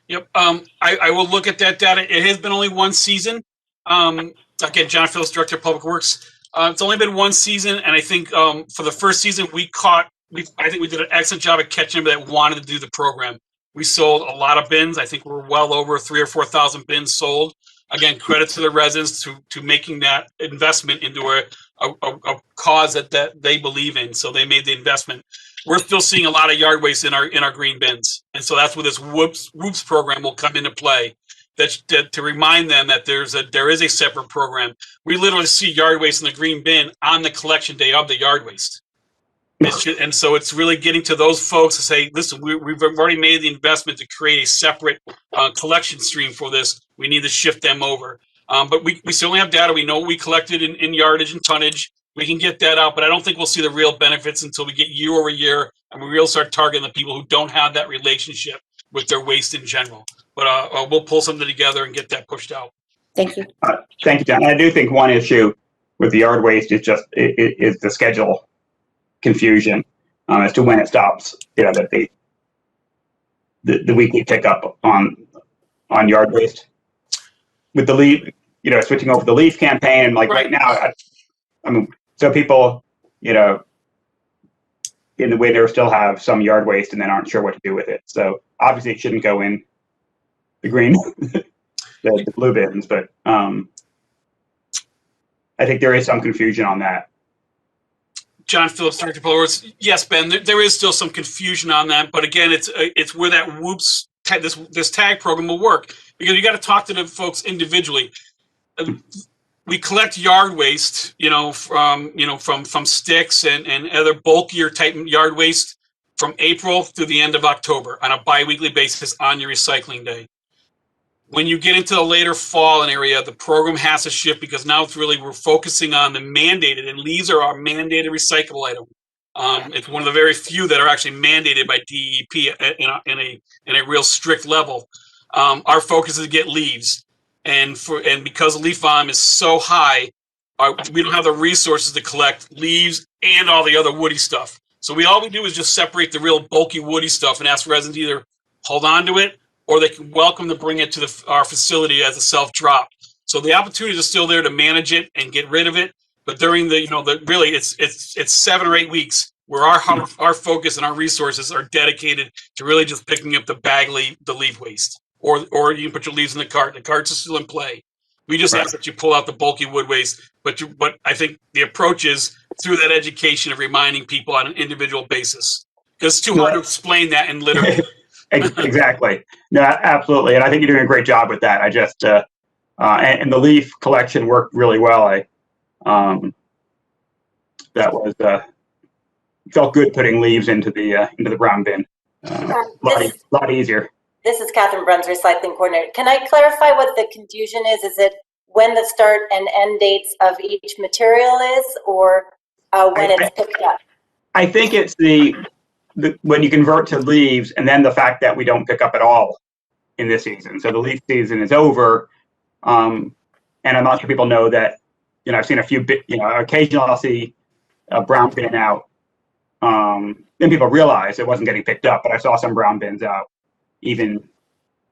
Yep. I will look at that data. It has been only one season. Again, John Phillips, Director of Public Works. It's only been one season, and I think for the first season I think we did an excellent job of catching them that wanted to do the program. We sold a lot of bins. I think we're well over 3,000 or 4,000 bins sold. Again, credit to the residents to making that investment into a cause that they believe in. So they made the investment. We're still seeing a lot of yard waste in our green bins, and so that's where this Whoops program will come into play. That to remind them that there is a separate program. We literally see yard waste in the green bin on the collection day of the yard waste. And so it's really getting to those folks to say, listen, we've already made the investment to create a separate collection stream for this. We need to shift them over. But we certainly have data. We know what we collected in yardage and tonnage. We can get that out, but I don't think we'll see the real benefits until we get year over year and we really start targeting the people who don't have that relationship with their waste in general. But we'll pull something together and get that pushed out. Thank you. Thank you, John. I do think one issue with the yard waste is just is the schedule confusion as to when it stops. That the weekly pickup on yard waste with the leaf. Switching over the leaf campaign, and right now, I mean, so people, in the way they still have some yard waste and then aren't sure what to do with it. So obviously, it shouldn't go in the green, the blue bins, but I think there is some confusion on that. John Phillips, Director of Public Works. Yes, Ben, there is still some confusion on that, but again, it's where that Whoops this tag program will work, because you got to talk to the folks individually. We collect yard waste, from sticks and other bulkier type yard waste from April through the end of October on a biweekly basis on your recycling day. When you get into the later fall and area, the program has to shift, because now we're focusing on the mandated, and leaves are our mandated recyclable item. It's one of the very few that are actually mandated by DEP in a real strict level. Our focus is to get leaves, and because the leaf volume is so high, we don't have the resources to collect leaves and all the other woody stuff. So all we do is just separate the real bulky woody stuff and ask residents to either hold on to it, or they can welcome to bring it to our facility as a self-drop. So the opportunities are still there to manage it and get rid of it. But during really it's 7 or 8 weeks where our focus and our resources are dedicated to really just picking up the leaf waste, or you can put your leaves in the cart. The carts are still in play. We just ask that you pull out the bulky wood waste. But I think the approach is through that education of reminding people on an individual basis, because it's too hard to explain that in literature. Exactly. No, absolutely. And I think you're doing a great job with that. I just, and the leaf collection worked really well. Felt good putting leaves into the brown bin. A lot easier. This is Catherine Bruns, recycling coordinator. Can I clarify what the confusion is? Is it when the start and end dates of each material is, or when it's picked up? I think it's when you convert to leaves, and then the fact that we don't pick up at all in this season. So the leaf season is over, and I'm not sure people know that. I've seen a few occasionally I'll see a brown bin out. Then people realize it wasn't getting picked up, but I saw some brown bins out even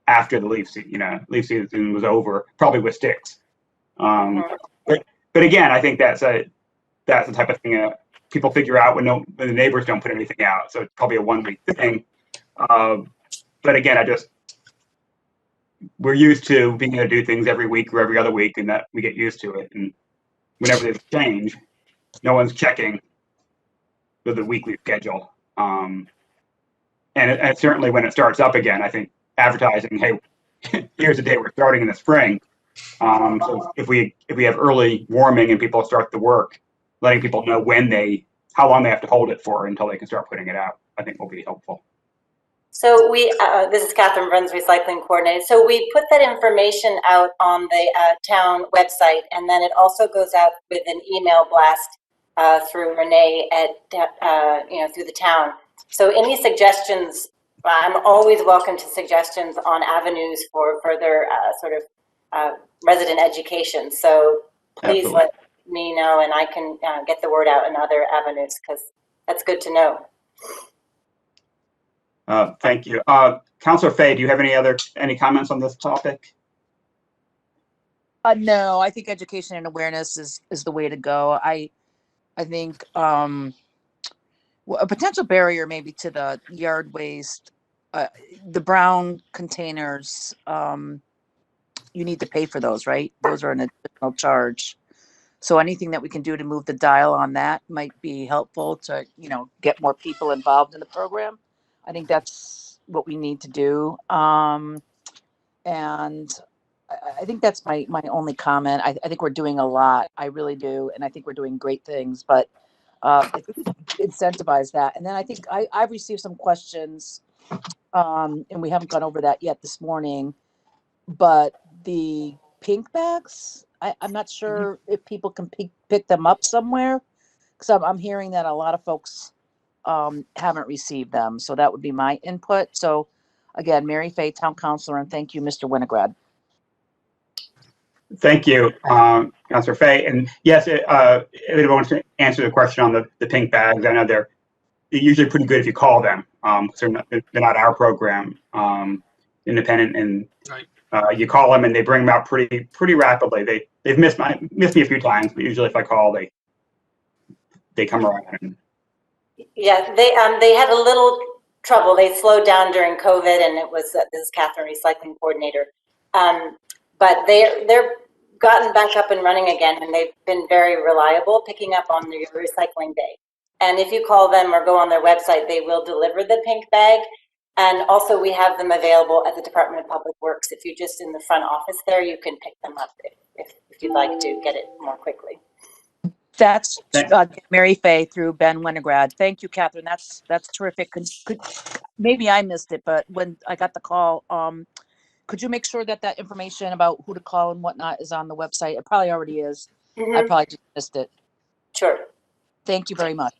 after the leaf season was over, probably with sticks. But again, I think that's the type of thing people figure out when the neighbors don't put anything out. So it's probably a 1 week thing. But again, we're used to being able to do things every week or every other week, and that we get used to it. And whenever there's a change, no one's checking the weekly schedule. and certainly when it starts up again, I think advertising, hey, here's the day we're starting in the spring. So if we have early warming and people start the work, letting people know how long they have to hold it for until they can start putting it out, I think will be helpful. So this is Catherine Bruns, recycling coordinator. So we put that information out on the town website, and then it also goes out with an email blast through Renee through the town. So any suggestions, I'm always welcome to suggestions on avenues for further resident education. So please Absolutely. let me know, and I can get the word out in other avenues, because that's good to know. Thank you. Councilor Fay, do you have any comments on this topic? No, I think education and awareness is the way to go. I think a potential barrier maybe to the yard waste, the brown containers, you need to pay for those, right? Those are an additional charge. So anything that we can do to move the dial on that might be helpful to, get more people involved in the program. I think that's what we need to do. And I think that's my only comment. I think we're doing a lot. I really do. And I think we're doing great things, but incentivize that. And then I think I've received some questions, and we haven't gone over that yet this morning, but the pink bags, I'm not sure if people can pick them up somewhere, because I'm hearing that a lot of folks haven't received them. So that would be my input. So again, Mary Fay, Town Councilor, and thank you, Mr. Winograd. Thank you, Councilor Fay. And yes, if anyone wants to answer the question on the pink bags, I know they're usually pretty good if you call them. They're not our program, independent, and right. You call them and they bring them out pretty rapidly. They've missed me a few times, but usually if I call, they come around. Yeah, they had a little trouble. They slowed down during COVID, and it was this is Catherine, recycling coordinator. But they're gotten back up and running again, and they've been very reliable, picking up on your recycling day. And if you call them or go on their website, they will deliver the pink bag. And also we have them available at the Department of Public Works. If you're just in the front office there, you can pick them up if you'd like to get it more quickly. That's Mary Fay through Ben Winograd. Thank you, Catherine. That's terrific. Could maybe I missed it, but when I got the call, could you make sure that information about who to call and whatnot is on the website? It probably already is. Mm-hmm. I probably just missed it. Sure. Thank you very much.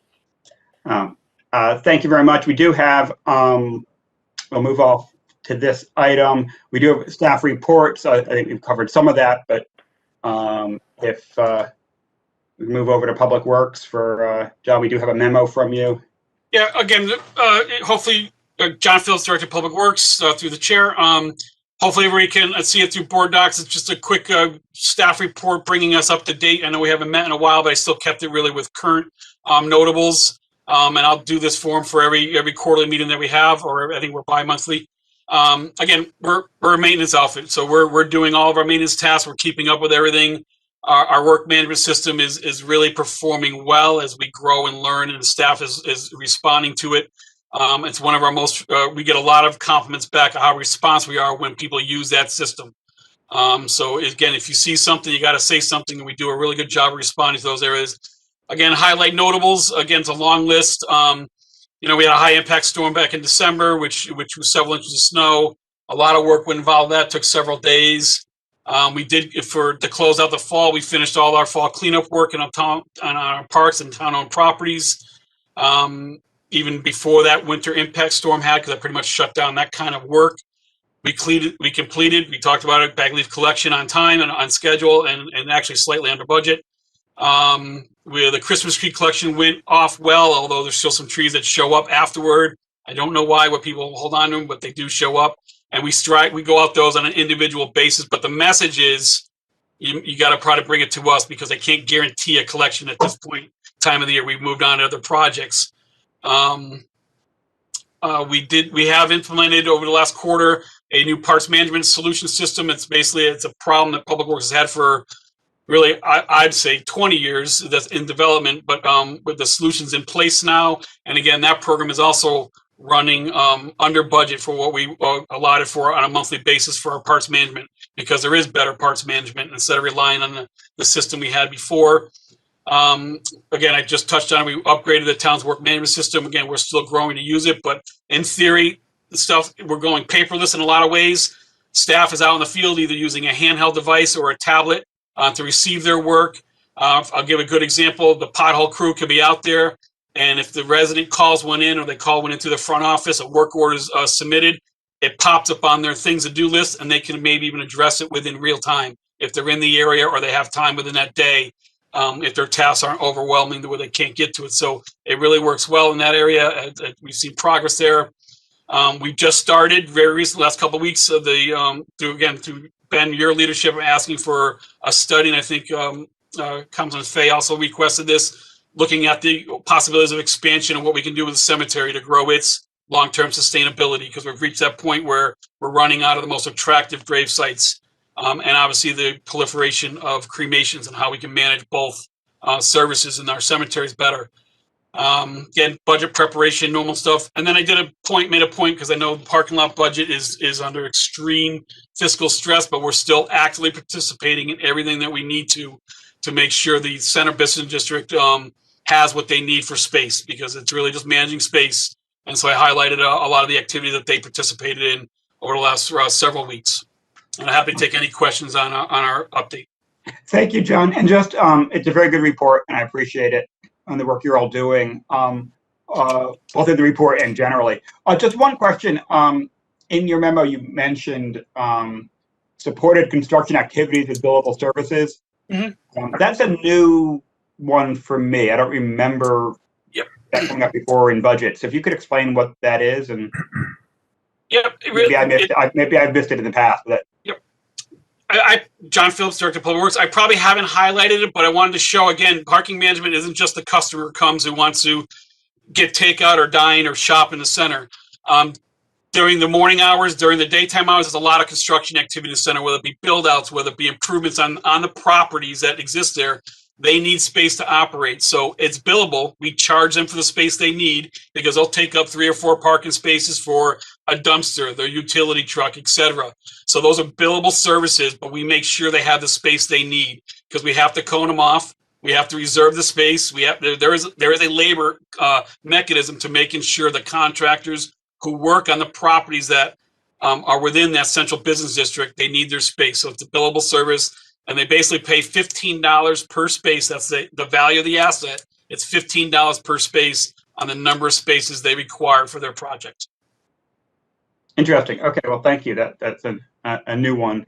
Thank you very much. We do have, we'll move off to this item. We do have staff reports. I think we've covered some of that, but if we move over to Public Works for John, we do have a memo from you. Yeah, again, hopefully John Phillips, Director of Public Works, through the chair. Hopefully everybody can see it through board docs. It's just a quick staff report bringing us up to date. I know we haven't met in a while, but I still kept it really with current notables. And I'll do this form for every quarterly meeting that we have, or I think we're bi-monthly. Again, we're a maintenance outfit, so we're doing all of our maintenance tasks. We're keeping up with everything. Our work management system is really performing well as we grow and learn, and the staff is responding to it. It's one of our most, we get a lot of compliments back on how responsive we are when people use that system. So again, if you see something, you got to say something, and we do a really good job of responding to those areas. Again, highlight notables. Again, it's a long list. We had a high impact storm back in December, which was several inches of snow. A lot of work involved that, took several days. We did, to close out the fall, we finished all our fall cleanup work in on our parks and town-owned properties. Even before that winter impact storm had, because I pretty much shut down that kind of work. We completed, we talked about it, bag leaf collection on time and on schedule, and actually slightly under budget. Where the Christmas tree collection went off well, although there's still some trees that show up afterward. I don't know why, what people hold on to them, but they do show up. And we go out those on an individual basis. But the message is, you got to try to bring it to us, because I can't guarantee a collection at this point, time of the year. We've moved on to other projects. We have implemented over the last quarter a new parks management solution system. It's a problem that Public Works has had for really, I'd say 20 years that's in development, but with the solutions in place now. And again, that program is also running under budget for what we allotted for on a monthly basis for our parts management, because there is better parts management instead of relying on the system we had before. Again, I just touched on it. We upgraded the town's work management system. Again, we're still growing to use it, but in theory, the stuff, we're going paperless in a lot of ways. Staff is out in the field either using a handheld device or a tablet to receive their work. I'll give a good example. The pothole crew could be out there, and if the resident calls one in or they call one into the front office, a work order is submitted, it pops up on their things to do list, and they can maybe even address it within real time if they're in the area or they have time within that day. If their tasks aren't overwhelming to where they can't get to it. So it really works well in that area. We've seen progress there. We've just started very recently, last couple of weeks, of through Ben, your leadership, asking for a study, and I think Councilman Fay also requested this, looking at the possibilities of expansion and what we can do with the cemetery to grow its long-term sustainability, because we've reached that point where we're running out of the most attractive grave sites. And obviously the proliferation of cremations and how we can manage both services in our cemeteries better. Again, budget preparation, normal stuff. And then I made a point because I know the parking lot budget is under extreme fiscal stress, but we're still actively participating in everything that we need to make sure the center business district has what they need for space, because it's really just managing space. And so I highlighted a lot of the activity that they participated in over the last several weeks. I'm happy to take any questions on our update. Thank you, John. And just, it's a very good report, and I appreciate it on the work you're all doing, both in the report and generally. Just one question. In your memo, you mentioned supported construction activities with billable services. Mm-hmm. That's a new one for me. I don't remember that coming up before in budget. So if you could explain what that is, and maybe I missed it in the past. But John Phillips, Director of Public Works. I probably haven't highlighted it, but I wanted to show, again, parking management isn't just the customer who comes who wants to get takeout or dine or shop in the center. During the morning hours, during the daytime hours, there's a lot of construction activity in the center, whether it be build outs, whether it be improvements on the properties that exist there. They need space to operate. So it's billable. We charge them for the space they need, because they'll take up 3 or 4 parking spaces for a dumpster, their utility truck, etc. So those are billable services, but we make sure they have the space they need, because we have to cone them off. We have to reserve the space. There is a labor mechanism to making sure the contractors who work on the properties that are within that central business district, they need their space. So it's a billable service. And they basically pay $15 per space. That's the value of the asset. It's $15 per space on the number of spaces they require for their project. Interesting. Okay, well, thank you. That's a new one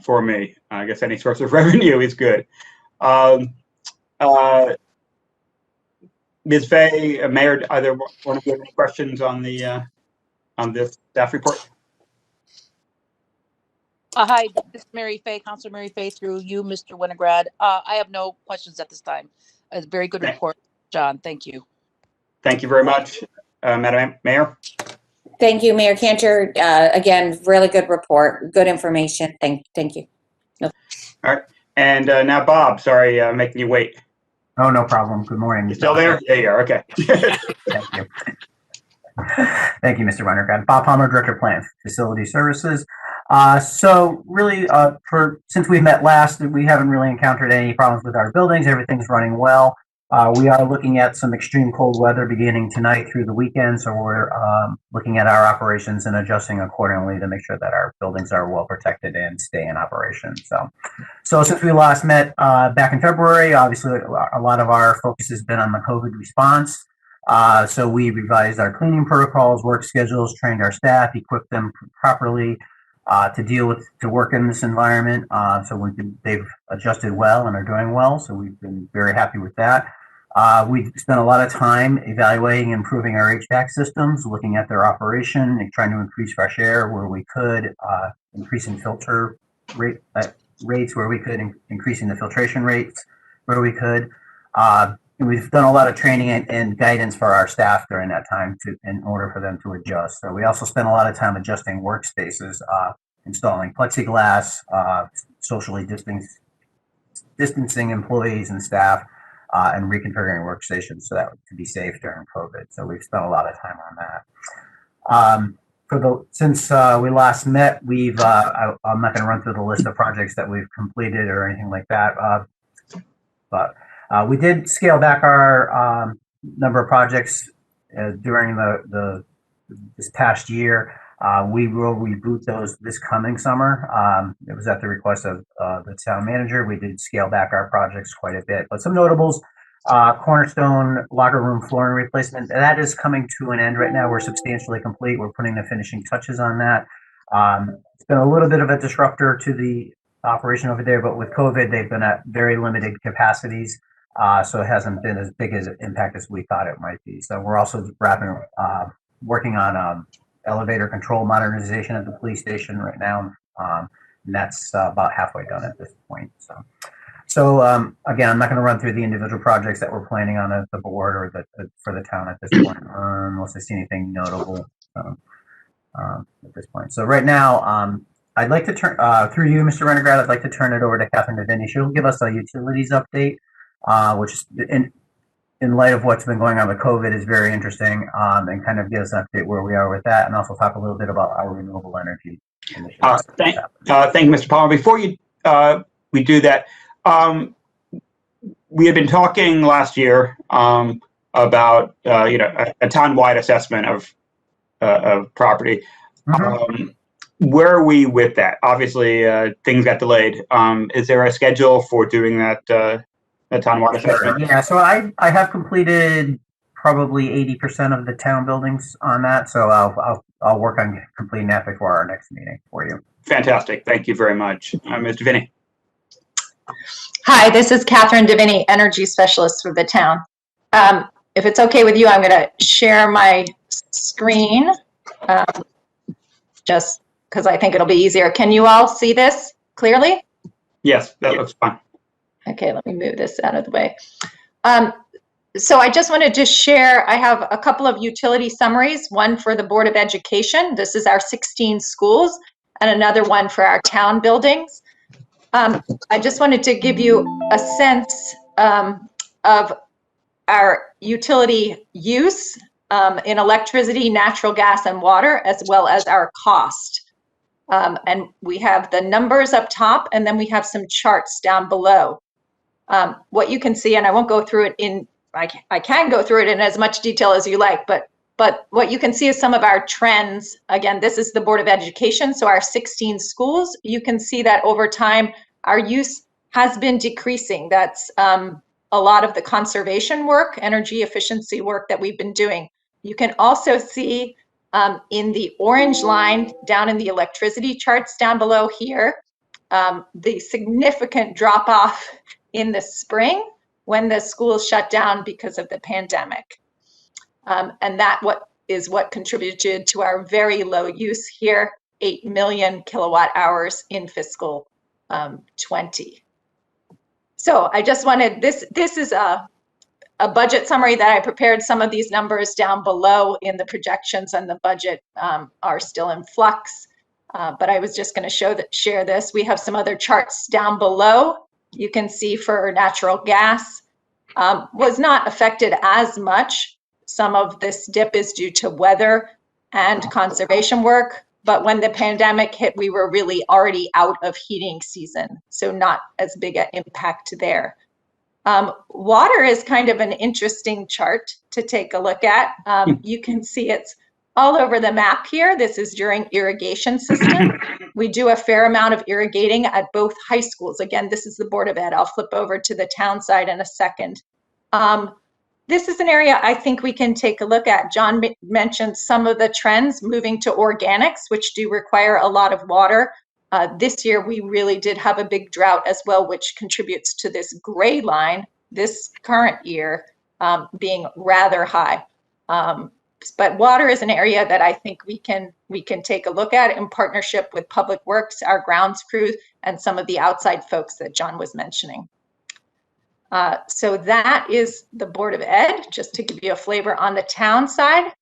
for me. I guess any source of revenue is good. Ms. Fay, Mayor, either one of you have any questions on this staff report? Hi, this is Mary Fay, Councilor Mary Fay, through you, Mr. Winograd. I have no questions at this time. A very good report, John. Thank you. Thank you very much, Madam Mayor. Thank you, Mayor Cantor. Again, really good report, good information. Thank you. All right, and now Bob, sorry, making you wait. Oh, no problem. Good morning. You still there? There you are. Okay. Thank you. Thank you, Mr. Winograd. Bob Palmer, Director of Plant Facility Services. So really, since we met last, we haven't really encountered any problems with our buildings. Everything's running well. We are looking at some extreme cold weather beginning tonight through the weekend, so we're looking at our operations and adjusting accordingly to make sure that our buildings are well protected and stay in operation. So since we last met back in February, obviously a lot of our focus has been on the COVID response. So we revised our cleaning protocols, work schedules, trained our staff, equipped them properly to work in this environment. So they've adjusted well and are doing well. So we've been very happy with that. We've spent a lot of time evaluating and improving our HVAC systems, looking at their operation and trying to increase fresh air where we could, increasing filter rates where we could, increasing the filtration rates where we could. And we've done a lot of training and guidance for our staff during that time in order for them to adjust. So we also spent a lot of time adjusting workspaces, installing plexiglass, socially distancing employees and staff, and reconfiguring workstations so that to be safe during COVID. So we've spent a lot of time on that. Since we last met, I'm not going to run through the list of projects that we've completed or anything like that, but we did scale back our number of projects during this past year. We will reboot those this coming summer. It was at the request of the town manager. We did scale back our projects quite a bit, but some notables. Cornerstone locker room flooring replacement, that is coming to an end right now. We're substantially complete. We're putting the finishing touches on that. It's been a little bit of a disruptor to the operation over there, but with COVID, they've been at very limited capacities. So it hasn't been as big as an impact as we thought it might be. So we're also working on elevator control modernization at the police station right now. And that's about halfway done at this point. So again, I'm not going to run through the individual projects that we're planning on at the board or for the town at this point, unless I see anything notable at this point. So right now, I'd like to turn, through you, Mr. Rendergrad, I'd like to turn it over to Catherine Deviney. She'll give us a utilities update, which in light of what's been going on with COVID is very interesting, and kind of give us an update where we are with that, and also talk a little bit about our renewable energy initiatives. Thank you, Mr. Palmer. Before we do that, we had been talking last year about a town-wide assessment of property. Where are we with that? Obviously, things got delayed. Is there a schedule for doing that town-wide assessment? Yeah, so I have completed probably 80% of the town buildings on that. So I'll work on completing that before our next meeting for you. Fantastic. Thank you very much, Ms. Deviney. Hi, this is Catherine Deviney, Energy Specialist for the town. If it's okay with you, I'm going to share my screen, just because I think it'll be easier. Can you all see this clearly? Yes, that looks fine. Okay, let me move this out of the way. So I just wanted to share, I have a couple of utility summaries, one for the Board of Education. This is our 16 schools, and another one for our town buildings. I just wanted to give you a sense of our utility use in electricity, natural gas, and water, as well as our cost. And we have the numbers up top, and then we have some charts down below. What you can see, and I won't go through it I can go through it in as much detail as you like, but what you can see is some of our trends. Again, this is the Board of Education, so our 16 schools. You can see that over time, our use has been decreasing. That's a lot of the conservation work, energy efficiency work that we've been doing. You can also see in the orange line down in the electricity charts down below here, the significant drop off in the spring when the schools shut down because of the pandemic. And that what contributed to our very low use here, 8 million kilowatt hours in fiscal 20. So I just wanted, this is a budget summary that I prepared. Some of these numbers down below in the projections and the budget are still in flux, but I was just going to share this. We have some other charts down below. You can see for natural gas was not affected as much. Some of this dip is due to weather and conservation work, but when the pandemic hit, we were really already out of heating season, so not as big an impact there. Water is kind of an interesting chart to take a look at. You can see it's all over the map here. This is during irrigation system. We do a fair amount of irrigating at both high schools. Again, this is the Board of Ed. I'll flip over to the town side in a second. This is an area I think we can take a look at. John mentioned some of the trends moving to organics, which do require a lot of water. This year, we really did have a big drought as well, which contributes to this gray line, this current year being rather high. But water is an area that I think we can take a look at in partnership with Public Works, our grounds crews, and some of the outside folks that John was mentioning. So that is the Board of Ed, just to give you a flavor on the town side.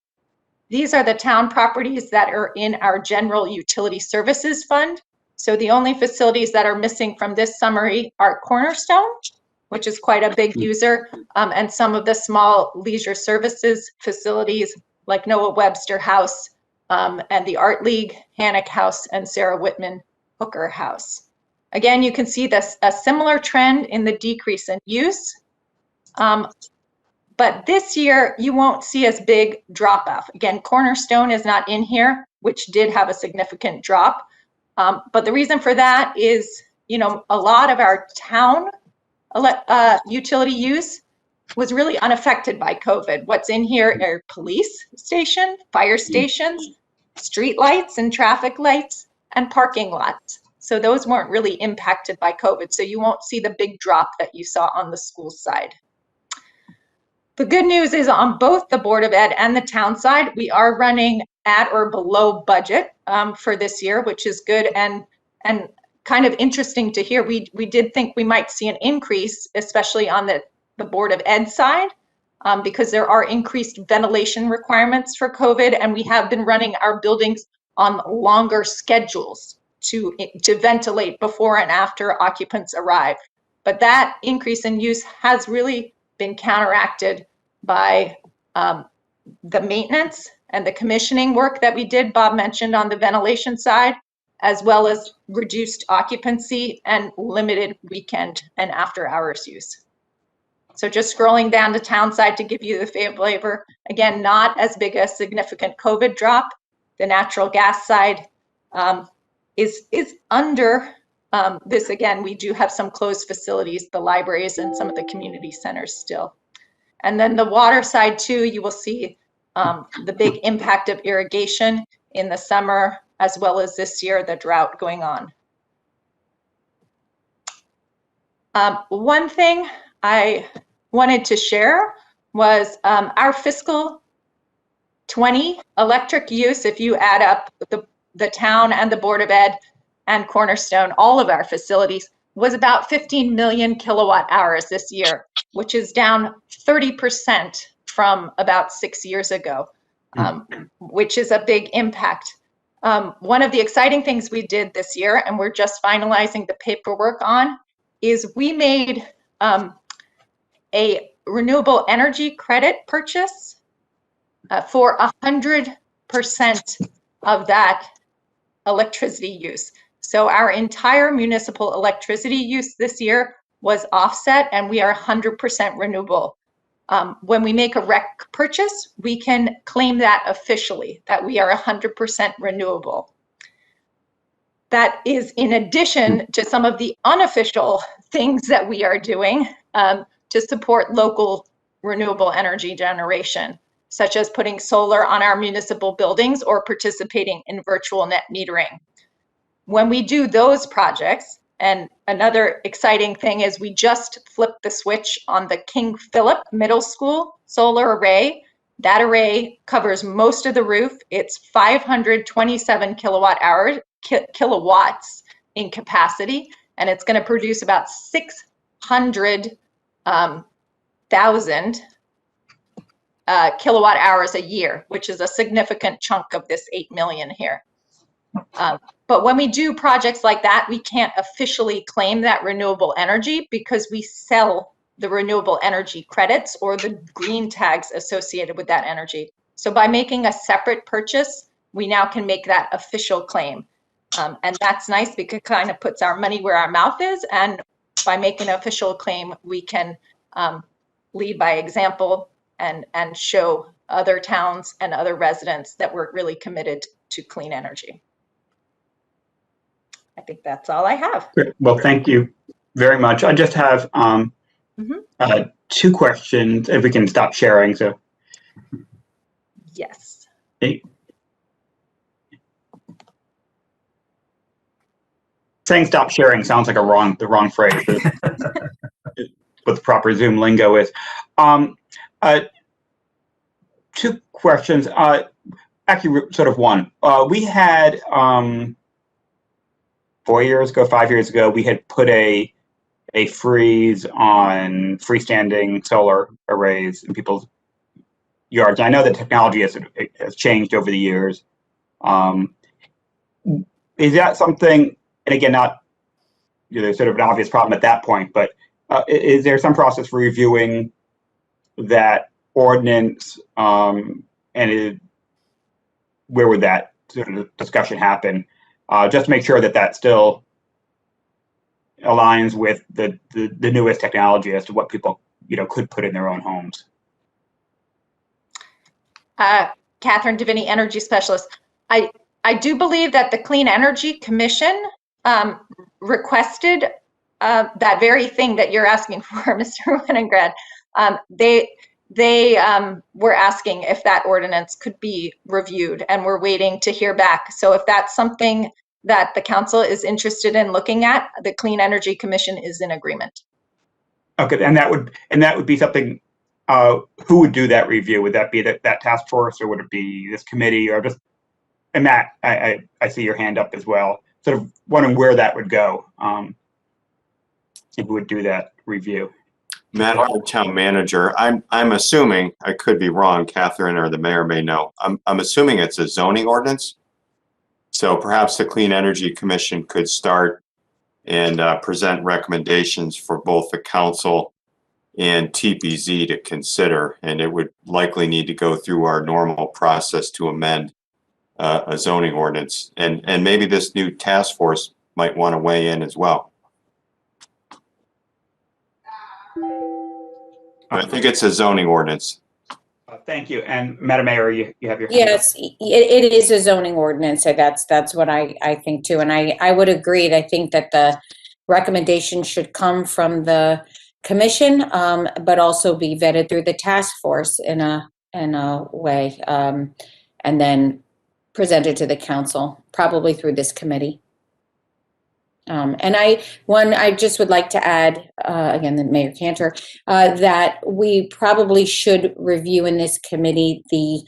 These are the town properties that are in our general utility services fund. So the only facilities that are missing from this summary are Cornerstone which is quite a big user, and some of the small leisure services facilities like Noah Webster House and the Art League, Hannock House, and Sarah Whitman Hooker House. Again, you can see a similar trend in the decrease in use. But this year, you won't see as big drop off. Again, Cornerstone is not in here, which did have a significant drop. But the reason for that is, a lot of our town utility use was really unaffected by COVID. What's in here are police station, fire stations, street lights and traffic lights, and parking lots. So those weren't really impacted by COVID. So you won't see the big drop that you saw on the school side. The good news is on both the Board of Ed and the town side, we are running at or below budget for this year, which is good and kind of interesting to hear. We did think we might see an increase, especially on the Board of Ed side, because there are increased ventilation requirements for COVID, and we have been running our buildings on longer schedules to ventilate before and after occupants arrive. But that increase in use has really been counteracted by the maintenance and the commissioning work that we did, Bob mentioned on the ventilation side, as well as reduced occupancy and limited weekend and after hours use. So just scrolling down to town side to give you the flavor, again, not as big a significant COVID drop. The natural gas side is under this. Again, we do have some closed facilities, the libraries and some of the community centers still. And then the water side too, you will see the big impact of irrigation in the summer, as well as this year, the drought going on. One thing I wanted to share was our fiscal 20 electric use. If you add up the town and the Board of Ed and Cornerstone, all of our facilities, was about 15 million kilowatt hours this year, which is down 30% from about 6 years ago, which is a big impact. One of the exciting things we did this year, and we're just finalizing the paperwork on, is we made a renewable energy credit purchase for 100% of that electricity use. So our entire municipal electricity use this year was offset, and we are 100% renewable. When we make a REC purchase, we can claim that officially, that we are 100% renewable. That is in addition to some of the unofficial things that we are doing to support local renewable energy generation, such as putting solar on our municipal buildings or participating in virtual net metering. When we do those projects, and another exciting thing is we just flipped the switch on the King Philip Middle School solar array. That array covers most of the roof. It's 527 kilowatts in capacity, and it's going to produce about 600,000 kilowatt hours a year, which is a significant chunk of this 8 million here. But when we do projects like that, we can't officially claim that renewable energy because we sell the renewable energy credits or the green tags associated with that energy. So by making a separate purchase, we now can make that official claim. And that's nice because it kind of puts our money where our mouth is. And by making an official claim, we can lead by example and show other towns and other residents that we're really committed to clean energy. I think that's all I have. Great. Well, thank you very much. I just have two questions, if we can stop sharing. So, yes. Saying stop sharing sounds like the wrong phrase. What the proper Zoom lingo is. Two questions. Actually, sort of one. We had 5 years ago, we had put a freeze on freestanding solar arrays in people's yards. I know the technology has changed over the years. Is that something, and again, not sort of an obvious problem at that point, but is there some process for reviewing that ordinance, and where would that sort of discussion happen? Just to make sure that that still aligns with the newest technology as to what people, could put in their own homes. Catherine Deviney, Energy Specialist. I do believe that the Clean Energy Commission requested that very thing that you're asking for, Mr. Winograd. They were asking if that ordinance could be reviewed, and we're waiting to hear back. So if that's something that the council is interested in looking at, the Clean Energy Commission is in agreement. Okay, and that would be something. Who would do that review? Would that be that task force, or would it be this committee, or just? And Matt, I see your hand up as well. Sort of wondering where that would go. And who would do that review? Matt, our town manager. I'm assuming, I could be wrong, Catherine or the mayor may know. I'm assuming it's a zoning ordinance. So perhaps the Clean Energy Commission could start and present recommendations for both the council and TPZ to consider, and it would likely need to go through our normal process to amend a zoning ordinance, and maybe this new task force might want to weigh in as well. I think it's a zoning ordinance. Thank you. And Madam Mayor, you have your hand Yes, it is a zoning ordinance. So that's what I think too. And I would agree. I think that the recommendation should come from the commission, but also be vetted through the task force in a way, and then presented to the council, probably through this committee. And I just would like to add, again, the Mayor Cantor, that we probably should review in this committee the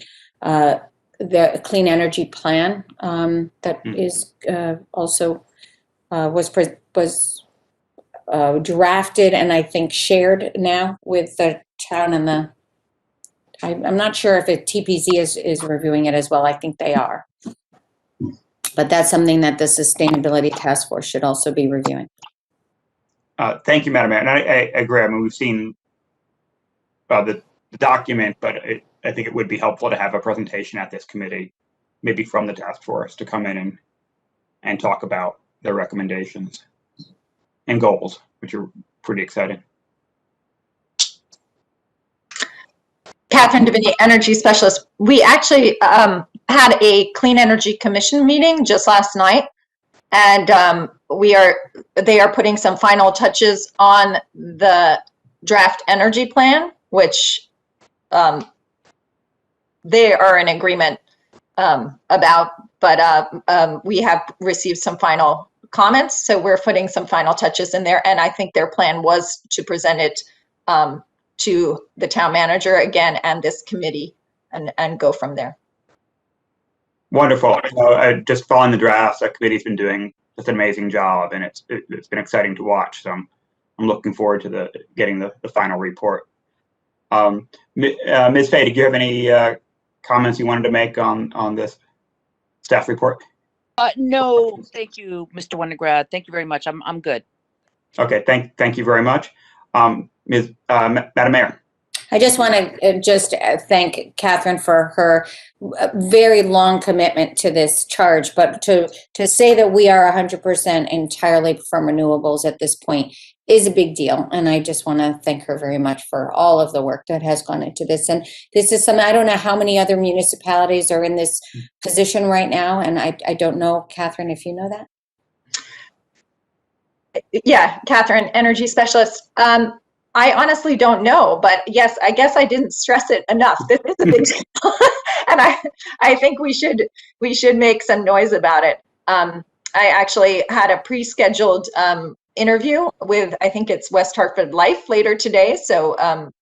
clean energy plan that is also was drafted and I think shared now with the town and the. I'm not sure if TPZ is reviewing it as well. I think they are. But that's something that the Sustainability Task Force should also be reviewing. Thank you, Madam Mayor. And I agree. I mean, we've seen the document, but I think it would be helpful to have a presentation at this committee, maybe from the task force, to come in and talk about their recommendations and goals, which are pretty exciting. Catherine Deviney, Energy Specialist. We actually had a Clean Energy Commission meeting just last night, and they are putting some final touches on the draft energy plan, which they are in agreement about, but we have received some final comments, so we're putting some final touches in there, and I think their plan was to present it to the town manager again and this committee and go from there. Wonderful. Just following the drafts, that committee's been doing just an amazing job, and it's been exciting to watch. So I'm looking forward to getting the final report. Ms. Fay, did you have any comments you wanted to make on this staff report? No, thank you, Mr. Winograd. Thank you very much. I'm good. Okay, thank you very much. Madam Mayor. I just want to thank Catherine for her very long commitment to this charge, but to say that we are 100% entirely from renewables at this point is a big deal. And I just want to thank her very much for all of the work that has gone into this. And this is something, I don't know how many other municipalities are in this position right now. And I don't know, Catherine, if you know that. Yeah, Catherine, Energy Specialist. I honestly don't know, but yes, I guess I didn't stress it enough. This is a big deal, and I think we should make some noise about it. I actually had a pre-scheduled interview with, I think it's West Hartford Life later today, so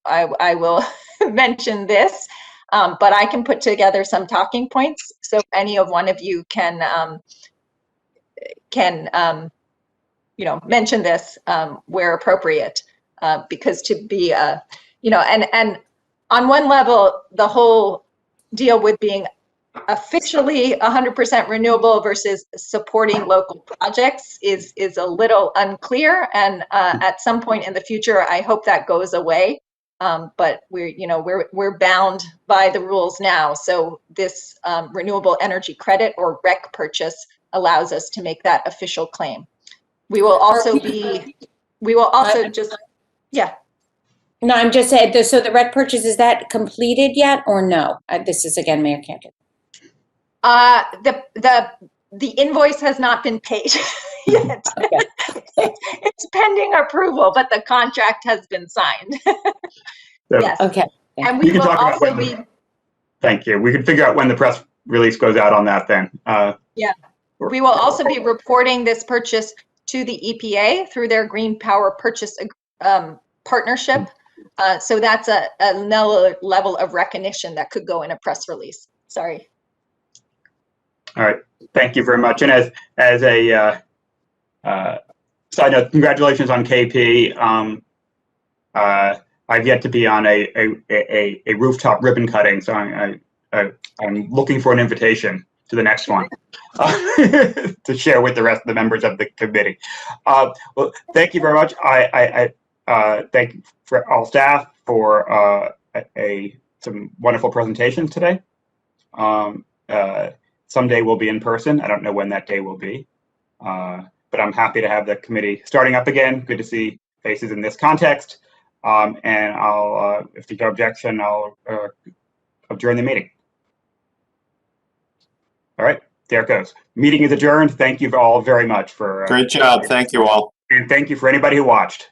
I will mention this, but I can put together some talking points so any of one of you can mention this where appropriate. Because to be, and on one level, the whole deal with being officially 100% renewable versus supporting local projects is a little unclear. And at some point in the future, I hope that goes away. But we're bound by the rules now. So this renewable energy credit or REC purchase allows us to make that official claim. We will also yeah. No, I'm just saying, so the rec purchase, is that completed yet or no? This is again, Mayor Cantor. The invoice has not been paid yet. It's pending approval, but the contract has been signed. Yes. Okay. And we will also be. Thank you. We can figure out when the press release goes out on that then. Yeah. We will also be reporting this purchase to the EPA through their Green Power Purchase partnership. So that's another level of recognition that could go in a press release. Sorry. All right. Thank you very much. And as a side note, congratulations on KP. I've yet to be on a rooftop ribbon cutting, so I'm looking for an invitation to the next one to share with the rest of the members of the committee. Well, thank you very much. I thank you for all staff for some wonderful presentations today. Someday we'll be in person. I don't know when that day will be, but I'm happy to have the committee starting up again. Good to see faces in this context. And I'll, if there's no objection, I'll adjourn the meeting. All right, there it goes. Meeting is adjourned. Thank you all very much for. Great job. Thank you all. And thank you for anybody who watched.